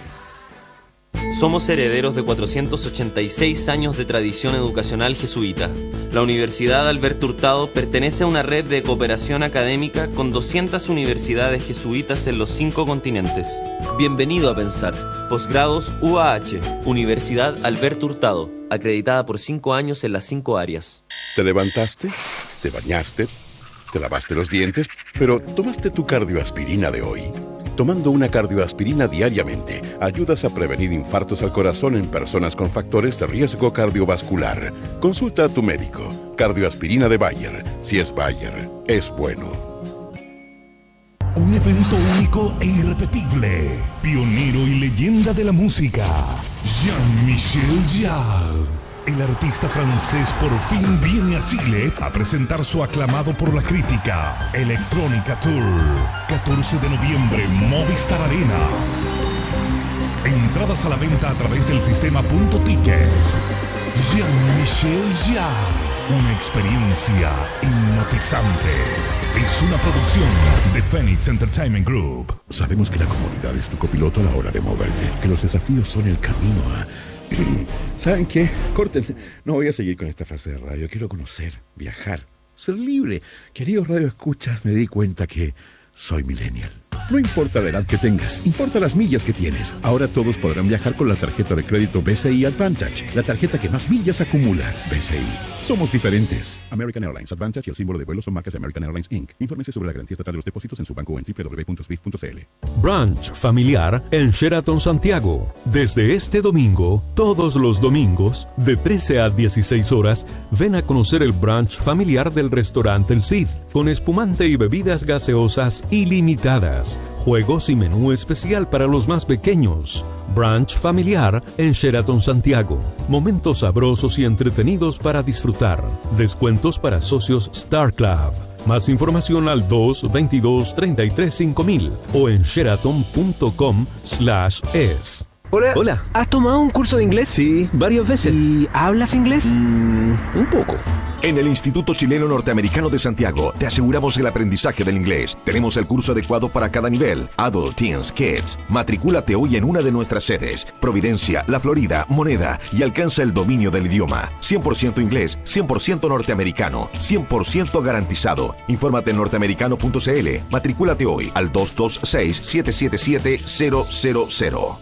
Somos herederos de 486 años de tradición educacional jesuita. La Universidad Alberto Hurtado pertenece a una red de cooperación académica con 200 universidades jesuitas en los 5 continentes. Bienvenido a Pensar. Posgrados UAH, Universidad Alberto Hurtado, acreditada por 5 años en las 5 áreas. ¿Te levantaste? ¿Te bañaste? ¿Te lavaste los dientes? Pero tomaste tu cardioaspirina de hoy. Tomando una cardioaspirina diariamente, ayudas a prevenir infartos al corazón en personas con factores de riesgo cardiovascular. Consulta a tu médico. Cardioaspirina de Bayer. Si es Bayer, es bueno. Un evento único e irrepetible. Pionero y leyenda de la música. Jean-Michel Jarre. El artista francés por fin viene a Chile a presentar su aclamado por la crítica Electrónica Tour. 14 de noviembre, Movistar Arena. Entradas a la venta a través del sistema Punto Ticket. Jean-Michel Jarre. Una experiencia hipnotizante. Es una producción de Phoenix Entertainment Group. Sabemos que la comodidad es tu copiloto a la hora de moverte, que los desafíos son el camino a... ¿Saben qué? Corten. No voy a seguir con esta frase de radio. Quiero conocer, viajar, ser libre. Queridos radioescuchas, me di cuenta que soy millennial. No importa la edad que tengas, importa las millas que tienes. Ahora todos podrán viajar con la tarjeta de crédito BCI Advantage, la tarjeta que más millas acumula. BCI. Somos diferentes. American Airlines Advantage y el símbolo de vuelo son marcas de American Airlines Inc. Infórmense sobre la garantía estatal de los depósitos en su banco o en www.swift.cl. Brunch familiar en Sheraton Santiago. Desde este domingo, todos los domingos, de 13 a 16 horas, ven a conocer el brunch familiar del restaurante El Cid, con espumante y bebidas gaseosas ilimitadas, juegos y menú especial para los más pequeños. Brunch familiar en Sheraton Santiago. Momentos sabrosos y entretenidos para disfrutar. Descuentos para socios Star Club. Más información al 222-33-5000 o en sheraton.com/es. Hola. Hola. ¿Has tomado un curso de inglés? Sí, varias veces. ¿Y hablas inglés? Un poco. En el Instituto Chileno Norteamericano de Santiago te aseguramos el aprendizaje del inglés. Tenemos el curso adecuado para cada nivel. Adult, Teens, Kids. Matricúlate hoy en una de nuestras sedes. Providencia, La Florida, Moneda y alcanza el dominio del idioma. 100% inglés, 100% norteamericano, 100% garantizado. Infórmate en norteamericano.cl. Matricúlate hoy al 226-777-000.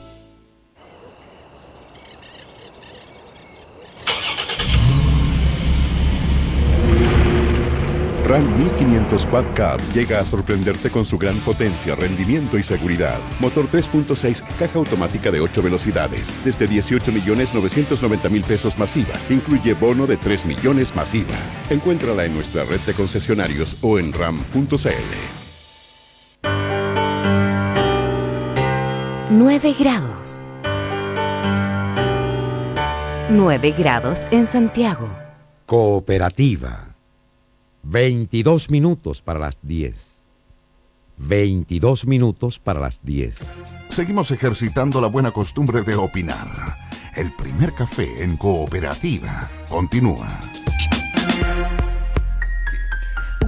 Ram 1500 Quad Cab llega a sorprenderte con su gran potencia, rendimiento y seguridad. Motor 3.6, caja automática de 8 velocidades, desde 18.990.000 pesos masiva. Incluye bono de 3 millones masiva. Encuéntrala en nuestra red de concesionarios o en ram.cl. 9 grados. 9 grados en Santiago. Cooperativa. 22 minutos para las 10. 22 minutos para las 10. Seguimos ejercitando la buena costumbre de opinar. El primer café en Cooperativa continúa.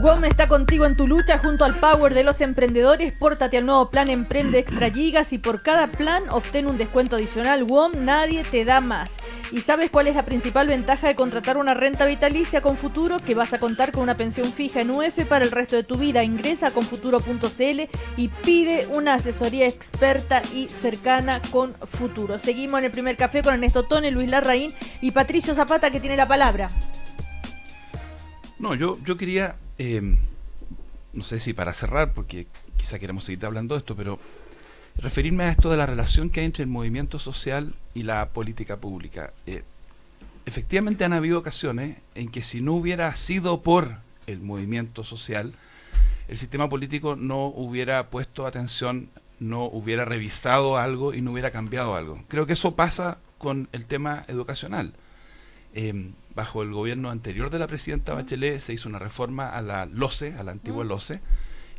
WOM está contigo en tu lucha junto al Power de los emprendedores. Pórtate al nuevo plan Emprende Extra Gigas y por cada plan obtén un descuento adicional. WOM, nadie te da más. ¿Y sabes cuál es la principal ventaja de contratar una renta vitalicia con Futuro? Que vas a contar con una pensión fija en UF para el resto de tu vida. Ingresa a confuturo.cl y pide una asesoría experta y cercana con Futuro. Seguimos en el primer café con Ernesto Tone, Luis Larraín y Patricio Zapata, que tiene la palabra. No, yo quería, no sé si para cerrar, porque quizá queremos seguir hablando de esto, pero referirme a esto de la relación que hay entre el movimiento social y la política pública. Efectivamente han habido ocasiones en que si no hubiera sido por el movimiento social, el sistema político no hubiera puesto atención, no hubiera revisado algo y no hubiera cambiado algo. Creo que eso pasa con el tema educacional. Bajo el gobierno anterior de la presidenta Bachelet se hizo una reforma a la LOCE, a la antigua LOCE,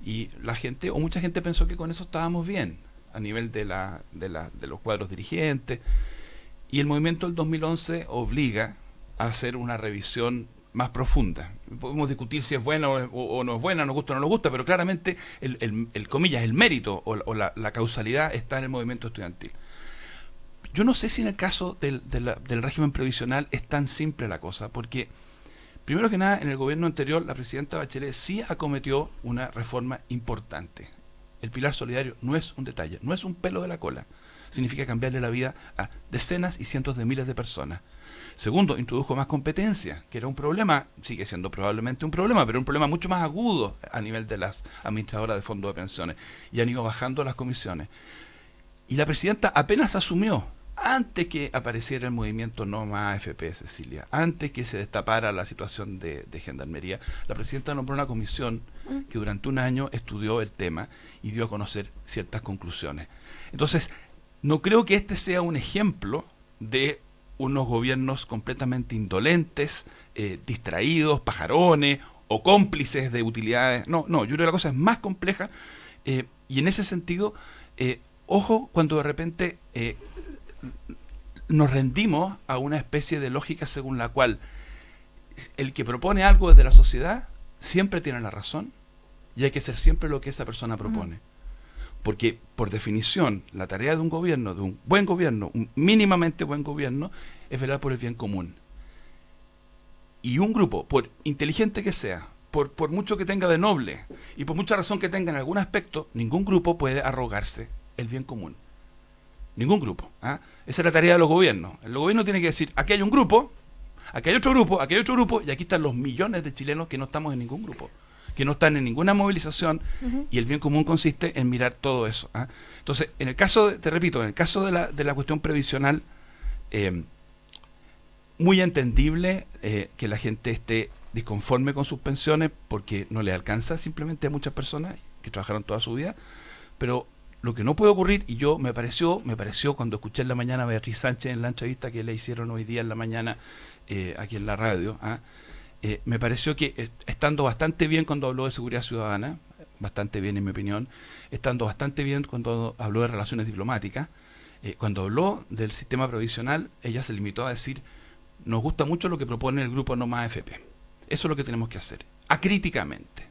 y la gente, o mucha gente pensó que con eso estábamos bien, a nivel de los cuadros dirigentes, y el movimiento del 2011 obliga a hacer una revisión más profunda. Podemos discutir si es buena o no es buena, nos gusta o no nos gusta, pero claramente el comillas, el mérito o la causalidad está en el movimiento estudiantil. Yo no sé si en el caso del régimen previsional es tan simple la cosa, porque primero que nada, en el gobierno anterior la presidenta Bachelet sí acometió una reforma importante. El pilar solidario no es un detalle, no es un pelo de la cola. Significa cambiarle la vida a decenas y cientos de miles de personas. Segundo, introdujo más competencia, que era un problema, sigue siendo probablemente un problema, pero un problema mucho más agudo a nivel de las administradoras de fondos de pensiones. Y han ido bajando las comisiones. Y la presidenta apenas asumió, antes que apareciera el movimiento No Más AFP, Cecilia, antes que se destapara la situación de Gendarmería, la presidenta nombró una comisión que durante un año estudió el tema y dio a conocer ciertas conclusiones. Entonces, no creo que este sea un ejemplo de unos gobiernos completamente indolentes, distraídos, pajarones o cómplices de utilidades. No, yo creo que la cosa es más compleja y en ese sentido, ojo cuando de repente nos rendimos a una especie de lógica según la cual el que propone algo desde la sociedad siempre tiene la razón y hay que hacer siempre lo que esa persona propone. Porque, por definición, la tarea de un gobierno, de un buen gobierno, un mínimamente buen gobierno, es velar por el bien común. Y un grupo, por inteligente que sea, por mucho que tenga de noble, y por mucha razón que tenga en algún aspecto, ningún grupo puede arrogarse el bien común. Ningún grupo. Esa es la tarea de los gobiernos. El gobierno tiene que decir, aquí hay un grupo, aquí hay otro grupo, aquí hay otro grupo, y aquí están los millones de chilenos que no estamos en ningún grupo, que no están en ninguna movilización, y el bien común consiste en mirar todo eso. Entonces, en el caso, te repito, en el caso de la cuestión previsional, muy entendible que la gente esté disconforme con sus pensiones porque no le alcanza simplemente a muchas personas que trabajaron toda su vida, pero lo que no puede ocurrir, y yo me pareció cuando escuché en la mañana a Beatriz Sánchez en la entrevista que le hicieron hoy día en la mañana aquí en la radio, me pareció que estando bastante bien cuando habló de seguridad ciudadana, bastante bien en mi opinión, estando bastante bien cuando habló de relaciones diplomáticas, cuando habló del sistema provisional, ella se limitó a decir, nos gusta mucho lo que propone el grupo No Más AFP. Eso es lo que tenemos que hacer, acríticamente,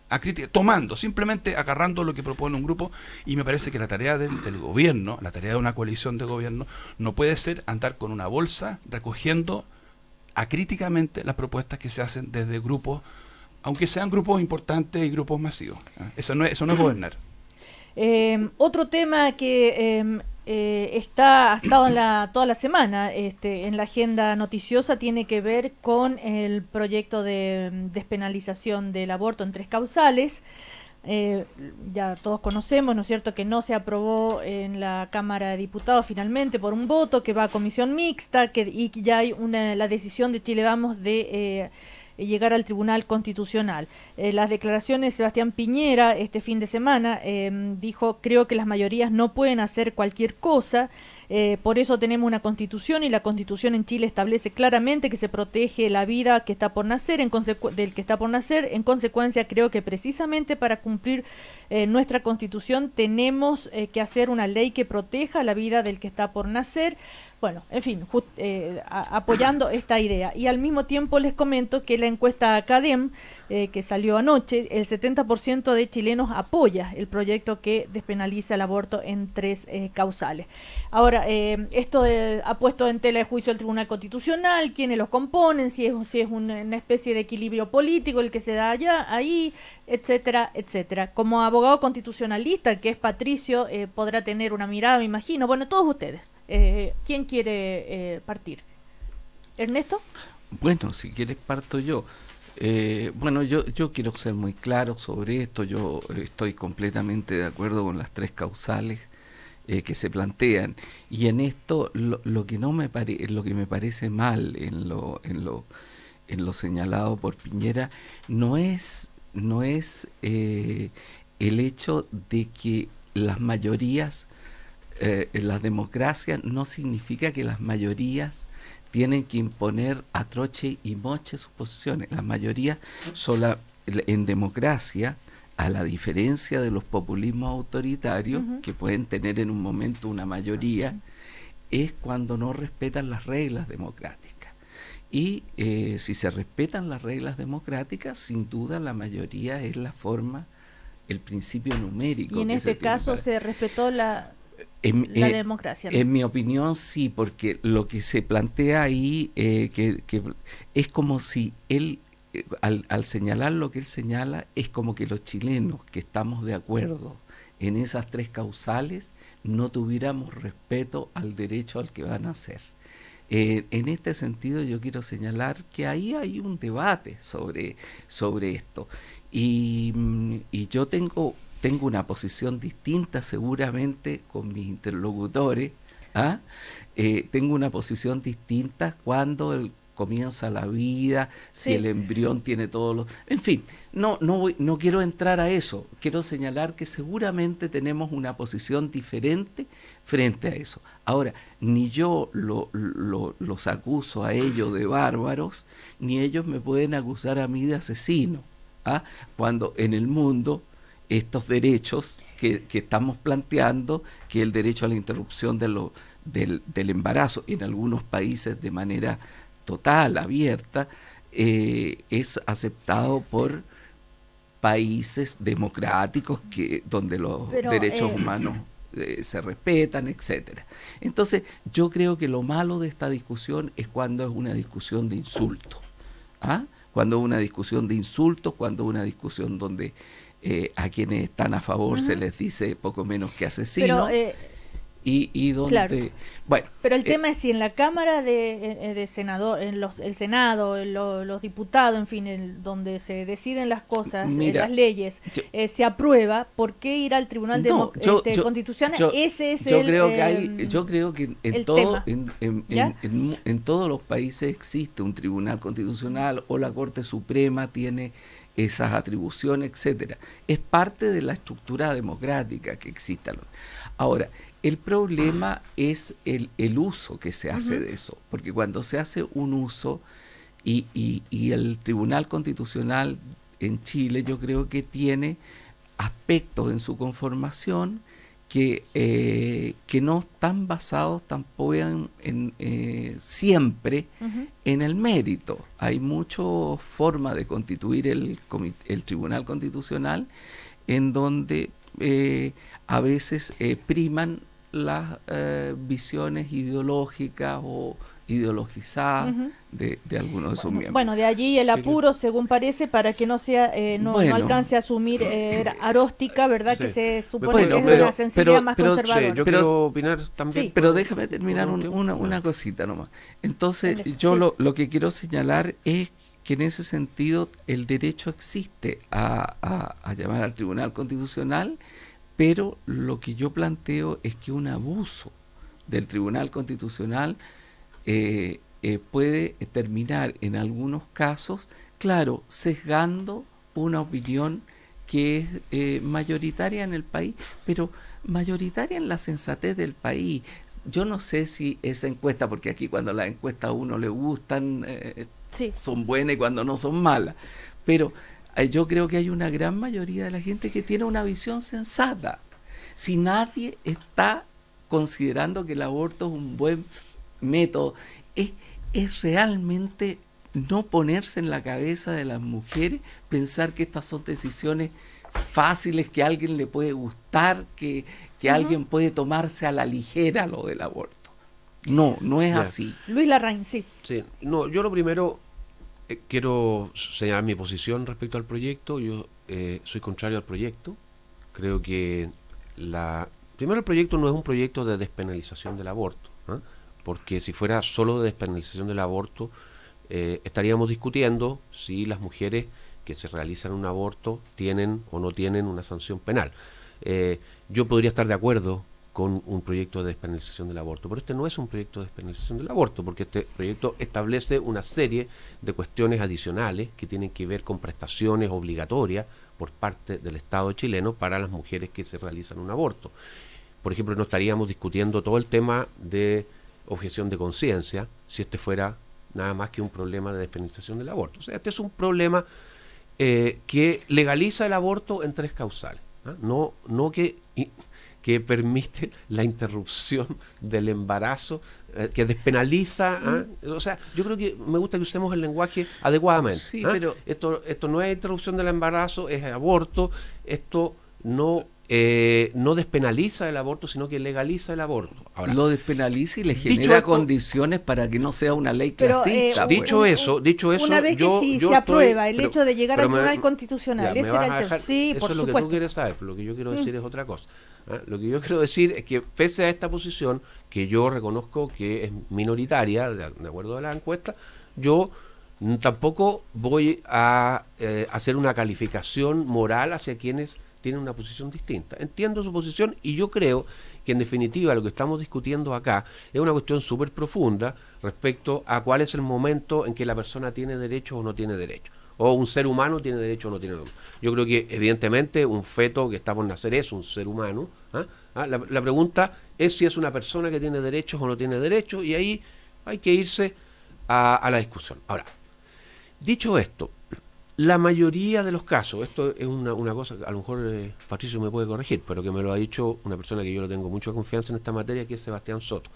tomando, simplemente agarrando lo que propone un grupo, y me parece que la tarea del gobierno, la tarea de una coalición de gobierno, no puede ser andar con una bolsa recogiendo acríticamente las propuestas que se hacen desde grupos, aunque sean grupos importantes y grupos masivos. Eso no es gobernar. Otro tema que ha estado toda la semana en la agenda noticiosa tiene que ver con el proyecto de despenalización del aborto en 3 causales. Ya todos conocemos, ¿no es cierto?, que no se aprobó en la Cámara de Diputados finalmente por un voto, que va a comisión mixta, y ya hay la decisión de Chile Vamos de llegar al Tribunal Constitucional. Las declaraciones de Sebastián Piñera este fin de semana dijo, creo que las mayorías no pueden hacer cualquier cosa, por eso tenemos una constitución, y la constitución en Chile establece claramente que se protege la vida que está por nacer, del que está por nacer. En consecuencia, creo que precisamente para cumplir nuestra constitución tenemos que hacer una ley que proteja la vida del que está por nacer. Bueno, en fin, apoyando esta idea. Y al mismo tiempo les comento que la encuesta Academ, que salió anoche, el 70% de chilenos apoya el proyecto que despenaliza el aborto en 3 causales. Ahora, esto ha puesto en tela de juicio el Tribunal Constitucional, quiénes los componen, si es una especie de equilibrio político el que se da ahí, etcétera, etcétera. Como abogado constitucionalista, que es Patricio, podrá tener una mirada, me imagino. Bueno, todos ustedes. ¿Quién quiere partir? ¿Ernesto? Bueno, si quieres parto yo. Yo quiero ser muy claro sobre esto. Yo estoy completamente de acuerdo con las 3 causales que se plantean, y en esto lo que me parece mal en lo señalado por Piñera no es el hecho de que las mayorías, en las democracias, no significa que las mayorías tienen que imponer a troche y moche sus posiciones. Las mayorías en democracia, a la diferencia de los populismos autoritarios, que pueden tener en un momento una mayoría, es cuando no respetan las reglas democráticas. Y si se respetan las reglas democráticas, sin duda la mayoría es la forma, el principio numérico. Y en este caso se respetó la democracia, ¿no? En mi opinión sí, porque lo que se plantea ahí que es como si él, al señalar lo que él señala, es como que los chilenos que estamos de acuerdo en esas tres causales no tuviéramos respeto al derecho al que van a hacer. En este sentido yo quiero señalar que ahí hay un debate sobre esto, y yo tengo una posición distinta seguramente con mis interlocutores. Tengo una posición distinta cuando comienza la vida, si el embrión tiene todos los... En fin, no quiero entrar a eso. Quiero señalar que seguramente tenemos una posición diferente frente a eso. Ahora, ni yo los acuso a ellos de bárbaros, ni ellos me pueden acusar a mí de asesino. Cuando en el mundo estos derechos que estamos planteando, que el derecho a la interrupción del embarazo, en algunos países de manera total, abierta, es aceptado por países democráticos donde los derechos humanos se respetan, etcétera. Entonces, yo creo que lo malo de esta discusión es cuando es una discusión de insultos. Cuando es una discusión de insultos, cuando es una discusión donde a quienes están a favor se les dice poco menos que asesinos. Y donde, claro. Bueno, pero el tema es si en la Cámara de Senador, el Senado, los diputados, en fin, donde se deciden las cosas, las leyes, se aprueba, ¿por qué ir al Tribunal Constitucional? Ese es yo creo que en todos los países existe un Tribunal Constitucional, o la Corte Suprema tiene esas atribuciones, etcétera. Es parte de la estructura democrática que existe. Ahora, el problema es el uso que se hace de eso, porque cuando se hace un uso, y el Tribunal Constitucional en Chile, yo creo que tiene aspectos en su conformación que no están basados tampoco siempre en el mérito. Hay muchas formas de constituir el Tribunal Constitucional en donde a veces priman las visiones ideológicas o ideologizadas de algunos de sus miembros. Bueno, de allí el apuro, según parece, para que no sea no alcance a asumir aróstica, ¿verdad? Que se supone que es una sensibilidad más conservadora. Yo quiero opinar también. Pero déjame terminar una cosita nomás. Entonces, yo lo que quiero señalar es que en ese sentido el derecho existe a llamar al Tribunal Constitucional, pero lo que yo planteo es que un abuso del Tribunal Constitucional puede terminar en algunos casos, claro, sesgando una opinión que es mayoritaria en el país, pero mayoritaria en la sensatez del país. Yo no sé si esa encuesta, porque aquí cuando las encuestas a uno le gustan, son buenas, y cuando no son malas, pero yo creo que hay una gran mayoría de la gente que tiene una visión sensata. Si nadie está considerando que el aborto es un buen método, es realmente no ponerse en la cabeza de las mujeres, pensar que estas son decisiones fáciles, que a alguien le puede gustar, que alguien puede tomarse a la ligera lo del aborto. No es así. Luis Larraín, sí. No, yo lo primero quiero señalar mi posición respecto al proyecto. Yo soy contrario al proyecto. Creo que primero, el proyecto no es un proyecto de despenalización del aborto, porque si fuera solo de despenalización del aborto, estaríamos discutiendo si las mujeres que se realizan un aborto tienen o no tienen una sanción penal. Yo podría estar de acuerdo con un proyecto de despenalización del aborto. Pero este no es un proyecto de despenalización del aborto, porque este proyecto establece una serie de cuestiones adicionales que tienen que ver con prestaciones obligatorias por parte del Estado chileno para las mujeres que se realizan un aborto. Por ejemplo, no estaríamos discutiendo todo el tema de objeción de conciencia si este fuera nada más que un problema de despenalización del aborto. O sea, este es un problema que legaliza el aborto en 3 causales, ¿no? No que permite la interrupción del embarazo, que despenaliza. O sea, yo creo que me gusta que usemos el lenguaje adecuadamente. Sí, pero esto no es interrupción del embarazo, es aborto. Esto no despenaliza el aborto, sino que legaliza el aborto. Ahora, lo despenaliza y le genera condiciones para que no sea una ley clasista. Dicho eso, una vez que se aprueba el hecho de llegar al Tribunal Constitucional, ese era el sí, por eso es lo que tú quieres saber, pero lo que yo quiero decir es otra cosa. Lo que yo quiero decir es que pese a esta posición, que yo reconozco que es minoritaria, de acuerdo a la encuesta, yo tampoco voy a hacer una calificación moral hacia quienes tienen una posición distinta. Entiendo su posición y yo creo que en definitiva lo que estamos discutiendo acá es una cuestión súper profunda respecto a cuál es el momento en que la persona tiene derecho o no tiene derecho, o un ser humano tiene derecho o no tiene derecho. Yo creo que evidentemente un feto que está por nacer es un ser humano. La pregunta es si es una persona que tiene derechos o no tiene derechos, y ahí hay que irse a la discusión. Ahora, dicho esto, la mayoría de los casos, esto es una cosa que a lo mejor Patricio me puede corregir, pero que me lo ha dicho una persona que yo le tengo mucha confianza en esta materia, que es Sebastián Soto.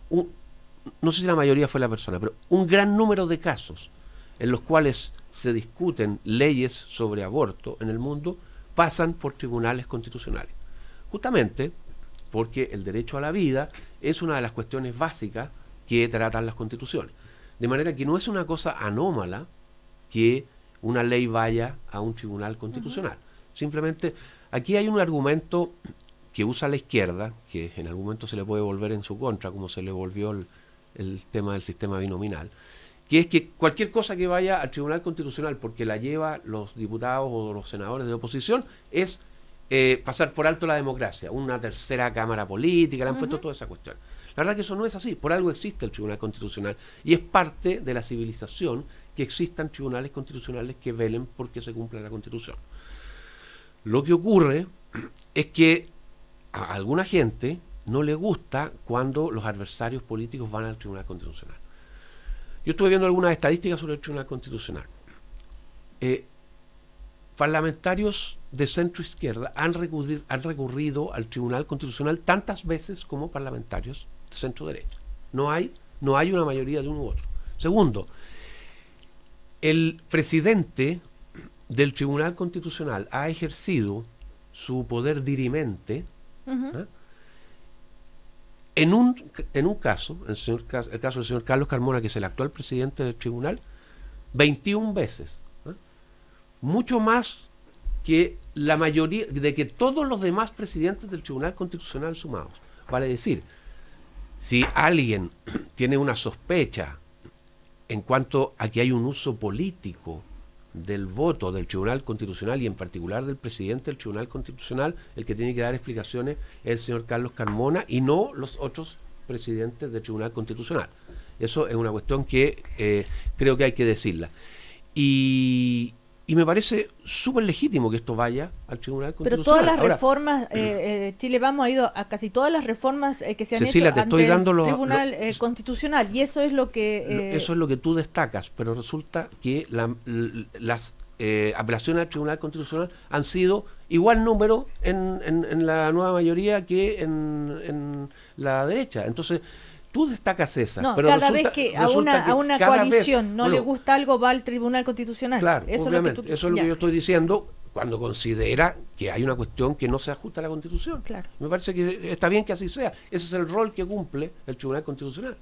No sé si la mayoría fue la persona, pero un gran número de casos en los cuales se discuten leyes sobre aborto en el mundo pasan por tribunales constitucionales. Justamente porque el derecho a la vida es una de las cuestiones básicas que tratan las constituciones. De manera que no es una cosa anómala que una ley vaya a un tribunal constitucional. Simplemente, aquí hay un argumento que usa la izquierda, que en algún momento se le puede volver en su contra, como se le volvió el tema del sistema binominal, que es que cualquier cosa que vaya al Tribunal Constitucional porque la lleva los diputados o los senadores de oposición es pasar por alto la democracia, una tercera cámara política, le han puesto toda esa cuestión. La verdad que eso no es así, por algo existe el Tribunal Constitucional y es parte de la civilización que existan tribunales constitucionales que velen porque se cumpla la Constitución. Lo que ocurre es que a alguna gente no le gusta cuando los adversarios políticos van al Tribunal Constitucional. Yo estuve viendo algunas estadísticas sobre el Tribunal Constitucional. Parlamentarios de centro izquierda han recurrido al Tribunal Constitucional tantas veces como parlamentarios de centro derecha. No hay una mayoría de uno u otro. Segundo, el presidente del Tribunal Constitucional ha ejercido su poder dirimente en un caso, el caso del señor Carlos Carmona, que es el actual presidente del tribunal, 21 veces. Mucho más que la mayoría, de que todos los demás presidentes del Tribunal Constitucional sumados. Vale decir, si alguien tiene una sospecha en cuanto a que hay un uso político del voto del Tribunal Constitucional y en particular del presidente del Tribunal Constitucional, el que tiene que dar explicaciones es el señor Carlos Carmona y no los otros presidentes del Tribunal Constitucional. Eso es una cuestión que creo que hay que decirla. Y me parece súper legítimo que esto vaya al Tribunal Constitucional. Pero todas las reformas, Chile Vamos ha ido a casi todas las reformas que se han Cecilia, hecho ante el Tribunal Constitucional, y eso es lo que... eso es lo que tú destacas, pero resulta que las apelaciones al Tribunal Constitucional han sido igual número en la nueva mayoría que en la derecha. Entonces, tú destacas esa. No, pero cada vez que a una coalición no le gusta algo, va al Tribunal Constitucional. Claro, eso obviamente. Es lo que eso es lo que yo estoy diciendo cuando considera que hay una cuestión que no se ajusta a la Constitución. Claro. Me parece que está bien que así sea. Ese es el rol que cumple el Tribunal Constitucional.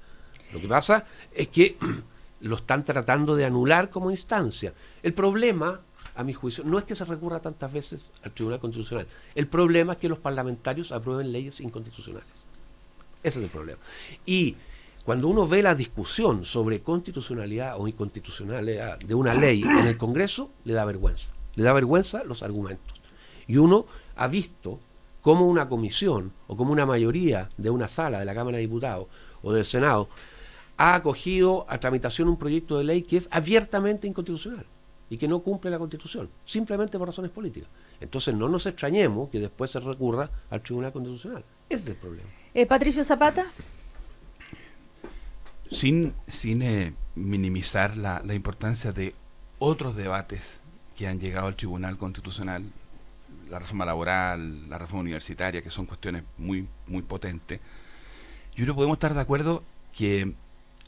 Lo que pasa es que lo están tratando de anular como instancia. El problema, a mi juicio, no es que se recurra tantas veces al Tribunal Constitucional. El problema es que los parlamentarios aprueben leyes inconstitucionales. Ese es el problema. Y cuando uno ve la discusión sobre constitucionalidad o inconstitucionalidad de una ley en el Congreso, le da vergüenza. Le da vergüenza los argumentos. Y uno ha visto cómo una comisión o como una mayoría de una sala de la Cámara de Diputados o del Senado ha acogido a tramitación un proyecto de ley que es abiertamente inconstitucional y que no cumple la Constitución, simplemente por razones políticas. Entonces no nos extrañemos que después se recurra al Tribunal Constitucional. Ese es el problema. Patricio Zapata. Sin minimizar la importancia de otros debates que han llegado al Tribunal Constitucional, la reforma laboral, la reforma universitaria, que son cuestiones muy, muy potentes, yo creo que podemos estar de acuerdo que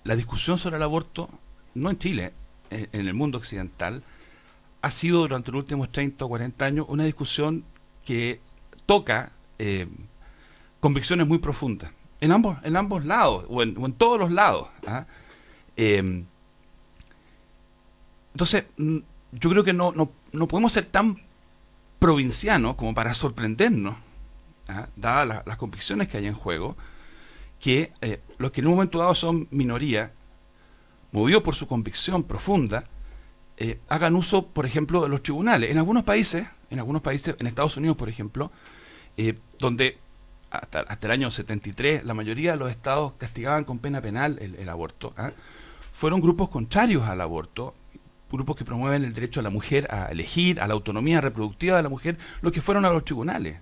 la discusión sobre el aborto, no en Chile, en el mundo occidental, ha sido durante los últimos 30 o 40 años una discusión que toca convicciones muy profundas, en ambos lados, o en todos los lados. Entonces, yo creo que no podemos ser tan provincianos como para sorprendernos, dadas las convicciones que hay en juego, que los que en un momento dado son minoría, movidos por su convicción profunda, hagan uso, por ejemplo, de los tribunales. En algunos países, en Estados Unidos, por ejemplo, donde hasta el año 73 la mayoría de los estados castigaban con pena penal el aborto, fueron grupos contrarios al aborto, grupos que promueven el derecho a la mujer a elegir, a la autonomía reproductiva de la mujer, los que fueron a los tribunales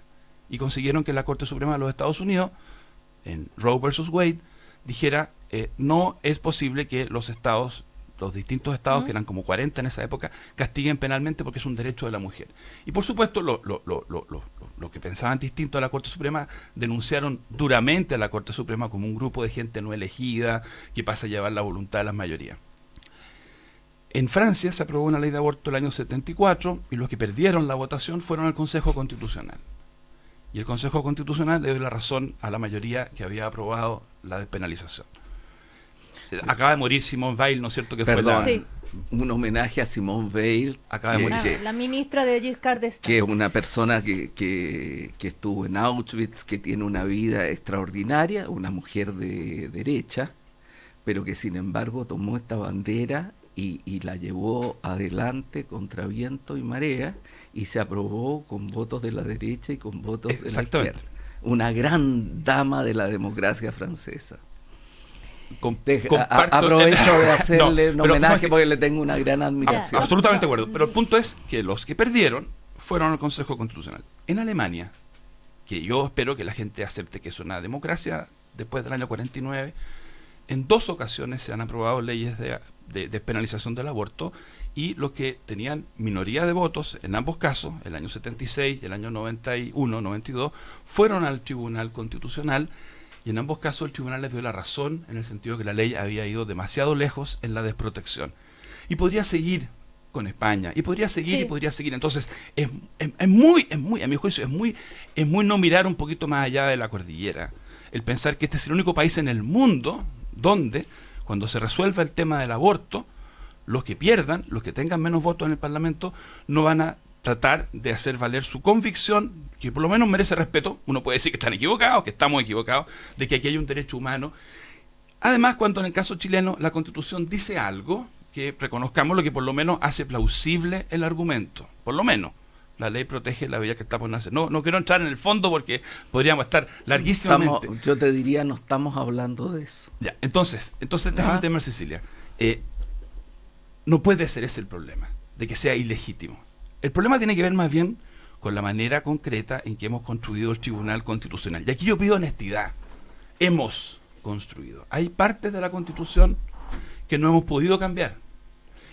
y consiguieron que la Corte Suprema de los Estados Unidos, en Roe versus Wade, dijera no es posible que los distintos estados, que eran como 40 en esa época, castiguen penalmente porque es un derecho de la mujer. Y por supuesto los que pensaban distinto a la Corte Suprema denunciaron duramente a la Corte Suprema como un grupo de gente no elegida que pasa a llevar la voluntad de las mayorías. En Francia se aprobó una ley de aborto el año 74 y los que perdieron la votación fueron al Consejo Constitucional. Y el Consejo Constitucional le dio la razón a la mayoría que había aprobado la despenalización. Acaba de morir Simone Veil, ¿no es cierto? Que Perdón, Sí. Un homenaje a Simone Veil. Acaba de morir. La ministra de Giscard d'Estaing. Que es una persona que estuvo en Auschwitz, que tiene una vida extraordinaria, una mujer de derecha, pero que sin embargo tomó esta bandera y la llevó adelante contra viento y marea y se aprobó con votos de la derecha y con votos de la izquierda. Una gran dama de la democracia francesa. Aprovecho de hacerle un homenaje porque le tengo una gran admiración. Absolutamente de acuerdo, pero el punto es que los que perdieron fueron al Consejo Constitucional. En Alemania, que yo espero que la gente acepte que es una democracia después del año 49, en 2 ocasiones se han aprobado leyes de despenalización del aborto y los que tenían minoría de votos, en ambos casos, el año 76 y el año 91, 92, fueron al Tribunal Constitucional y en ambos casos el tribunal les dio la razón en el sentido que la ley había ido demasiado lejos en la desprotección. Y podría seguir con España, y podría seguir, y podría seguir. Entonces, es muy, a mi juicio, es muy no mirar un poquito más allá de la cordillera. El pensar que este es el único país en el mundo donde, cuando se resuelva el tema del aborto, los que pierdan, los que tengan menos votos en el Parlamento, no van a tratar de hacer valer su convicción, que por lo menos merece respeto. Uno puede decir que están equivocados, que estamos equivocados, de que aquí hay un derecho humano. Además, cuando en el caso chileno la Constitución dice algo, que reconozcamos lo que por lo menos hace plausible el argumento, por lo menos. La ley protege la vida que está por nacer. No quiero entrar en el fondo porque podríamos estar larguísimamente. Yo te diría, no estamos hablando de eso. Ya, entonces déjame terminar, Cecilia. No puede ser ese el problema, de que sea ilegítimo. El problema tiene que ver más bien con la manera concreta en que hemos construido el Tribunal Constitucional. Y aquí yo pido honestidad. Hemos construido. Hay partes de la Constitución que no hemos podido cambiar.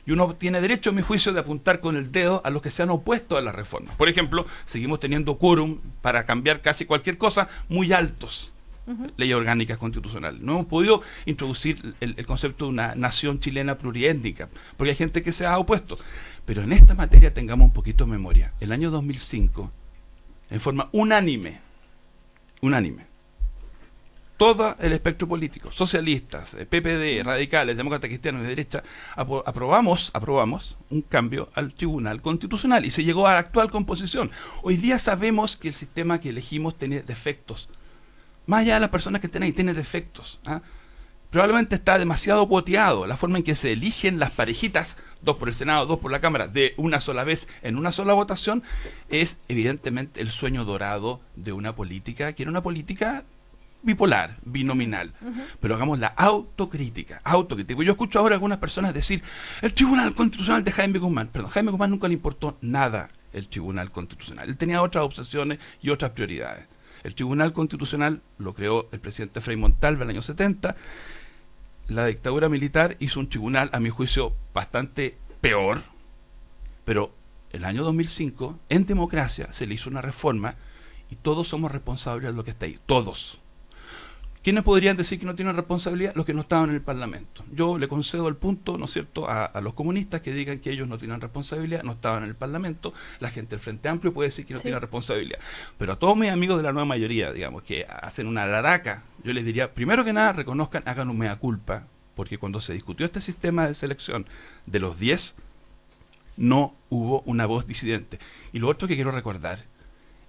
Y uno tiene derecho, a mi juicio, de apuntar con el dedo a los que se han opuesto a la reforma. Por ejemplo, seguimos teniendo quórum para cambiar casi cualquier cosa muy altos. Ley orgánica constitucional. No hemos podido introducir el concepto de una nación chilena pluriétnica, porque hay gente que se ha opuesto. Pero en esta materia tengamos un poquito de memoria. El año 2005, en forma unánime, todo el espectro político, socialistas, PPD, radicales, demócratas cristianos de derecha, aprobamos un cambio al Tribunal Constitucional y se llegó a la actual composición. Hoy día sabemos que el sistema que elegimos tiene defectos. Más allá de las personas que estén ahí, tiene defectos. probablemente está demasiado cuoteado. La forma en que se eligen las parejitas, 2 por el Senado, 2 por la Cámara, de una sola vez, en una sola votación, es evidentemente el sueño dorado de una política, que era una política bipolar, binominal. Pero hagamos la autocrítica. Yo escucho ahora a algunas personas decir, el Tribunal Constitucional de Jaime Guzmán. Perdón, Jaime Guzmán nunca le importó nada el Tribunal Constitucional. Él tenía otras obsesiones y otras prioridades. El Tribunal Constitucional lo creó el presidente Frei Montalva en el año 70. La dictadura militar hizo un tribunal, a mi juicio, bastante peor, pero en el año 2005, en democracia, se le hizo una reforma y todos somos responsables de lo que está ahí, todos. ¿Quiénes podrían decir que no tienen responsabilidad? Los que no estaban en el Parlamento. Yo le concedo el punto, ¿no es cierto?, a los comunistas que digan que ellos no tienen responsabilidad, no estaban en el Parlamento. La gente del Frente Amplio puede decir que no tiene responsabilidad. Pero a todos mis amigos de la nueva mayoría, digamos, que hacen una laraca, yo les diría, primero que nada, reconozcan, hagan un mea culpa, porque cuando se discutió este sistema de selección de los 10, no hubo una voz disidente. Y lo otro que quiero recordar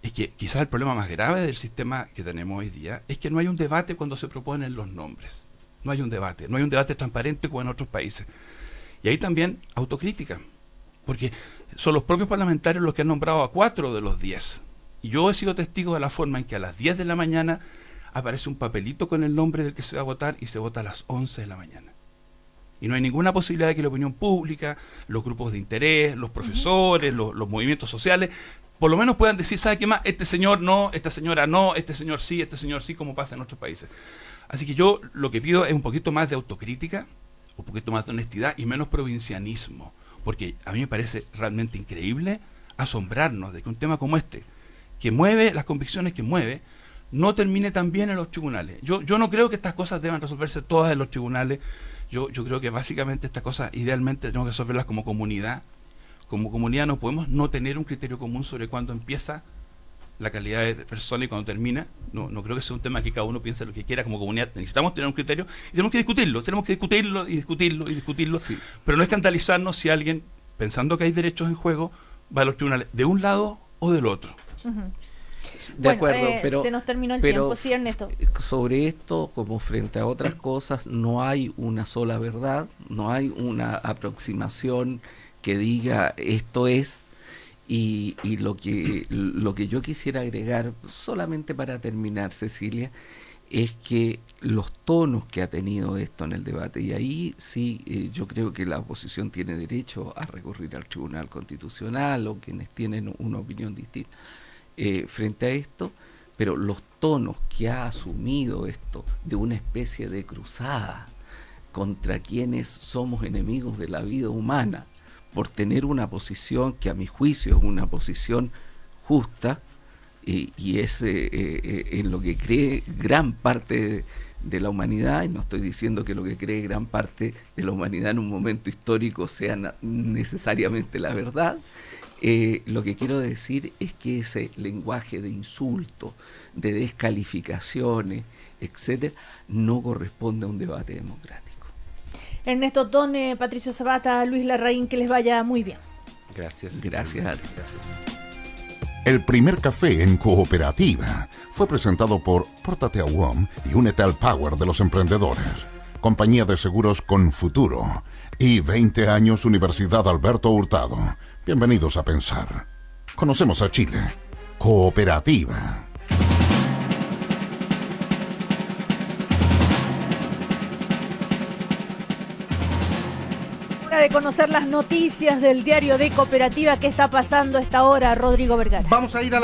es que quizás el problema más grave del sistema que tenemos hoy día es que no hay un debate cuando se proponen los nombres. No hay un debate transparente como en otros países. Y ahí también autocrítica, porque son los propios parlamentarios los que han nombrado a 4 de los 10. Y yo he sido testigo de la forma en que a las 10 de la mañana aparece un papelito con el nombre del que se va a votar y se vota a las 11 de la mañana. Y no hay ninguna posibilidad de que la opinión pública, los grupos de interés, los profesores, los movimientos sociales, por lo menos puedan decir, ¿sabe qué más? Este señor no, esta señora no, este señor sí, como pasa en otros países. Así que yo lo que pido es un poquito más de autocrítica, un poquito más de honestidad y menos provincianismo. Porque a mí me parece realmente increíble asombrarnos de que un tema como este, que mueve las convicciones que mueve, no termine tan bien en los tribunales. Yo no creo que estas cosas deban resolverse todas en los tribunales. Yo creo que básicamente estas cosas idealmente tenemos que resolverlas como comunidad. Como comunidad no podemos no tener un criterio común sobre cuándo empieza la calidad de persona y cuándo termina. No creo que sea un tema que cada uno piense lo que quiera como comunidad. Necesitamos tener un criterio y tenemos que discutirlo, sí. Pero no escandalizarnos si alguien, pensando que hay derechos en juego, va a los tribunales de un lado o del otro. De acuerdo, pero se nos terminó el tiempo, sí, Ernesto. Sobre esto, como frente a otras cosas, no hay una sola verdad, no hay una aproximación que diga esto es, y lo que yo quisiera agregar, solamente para terminar, Cecilia, es que los tonos que ha tenido esto en el debate, y ahí sí yo creo que la oposición tiene derecho a recurrir al Tribunal Constitucional o quienes tienen una opinión distinta frente a esto, pero los tonos que ha asumido esto de una especie de cruzada contra quienes somos enemigos de la vida humana, por tener una posición que a mi juicio es una posición justa y es en lo que cree gran parte de la humanidad, y no estoy diciendo que lo que cree gran parte de la humanidad en un momento histórico sea necesariamente la verdad. Lo que quiero decir es que ese lenguaje de insulto, de descalificaciones, etcétera, no corresponde a un debate democrático. Ernesto Tone, Patricio Zapata, Luis Larraín, que les vaya muy bien. Gracias. Gracias. El primer café en cooperativa fue presentado por Pórtate a WOM y únete al Power de los Emprendedores. Compañía de Seguros con Futuro y 20 años Universidad Alberto Hurtado. Bienvenidos a Pensar. Conocemos a Chile. Cooperativa. De conocer las noticias del diario de Cooperativa. ¿Qué está pasando a esta hora, Rodrigo Vergara? Vamos a ir a la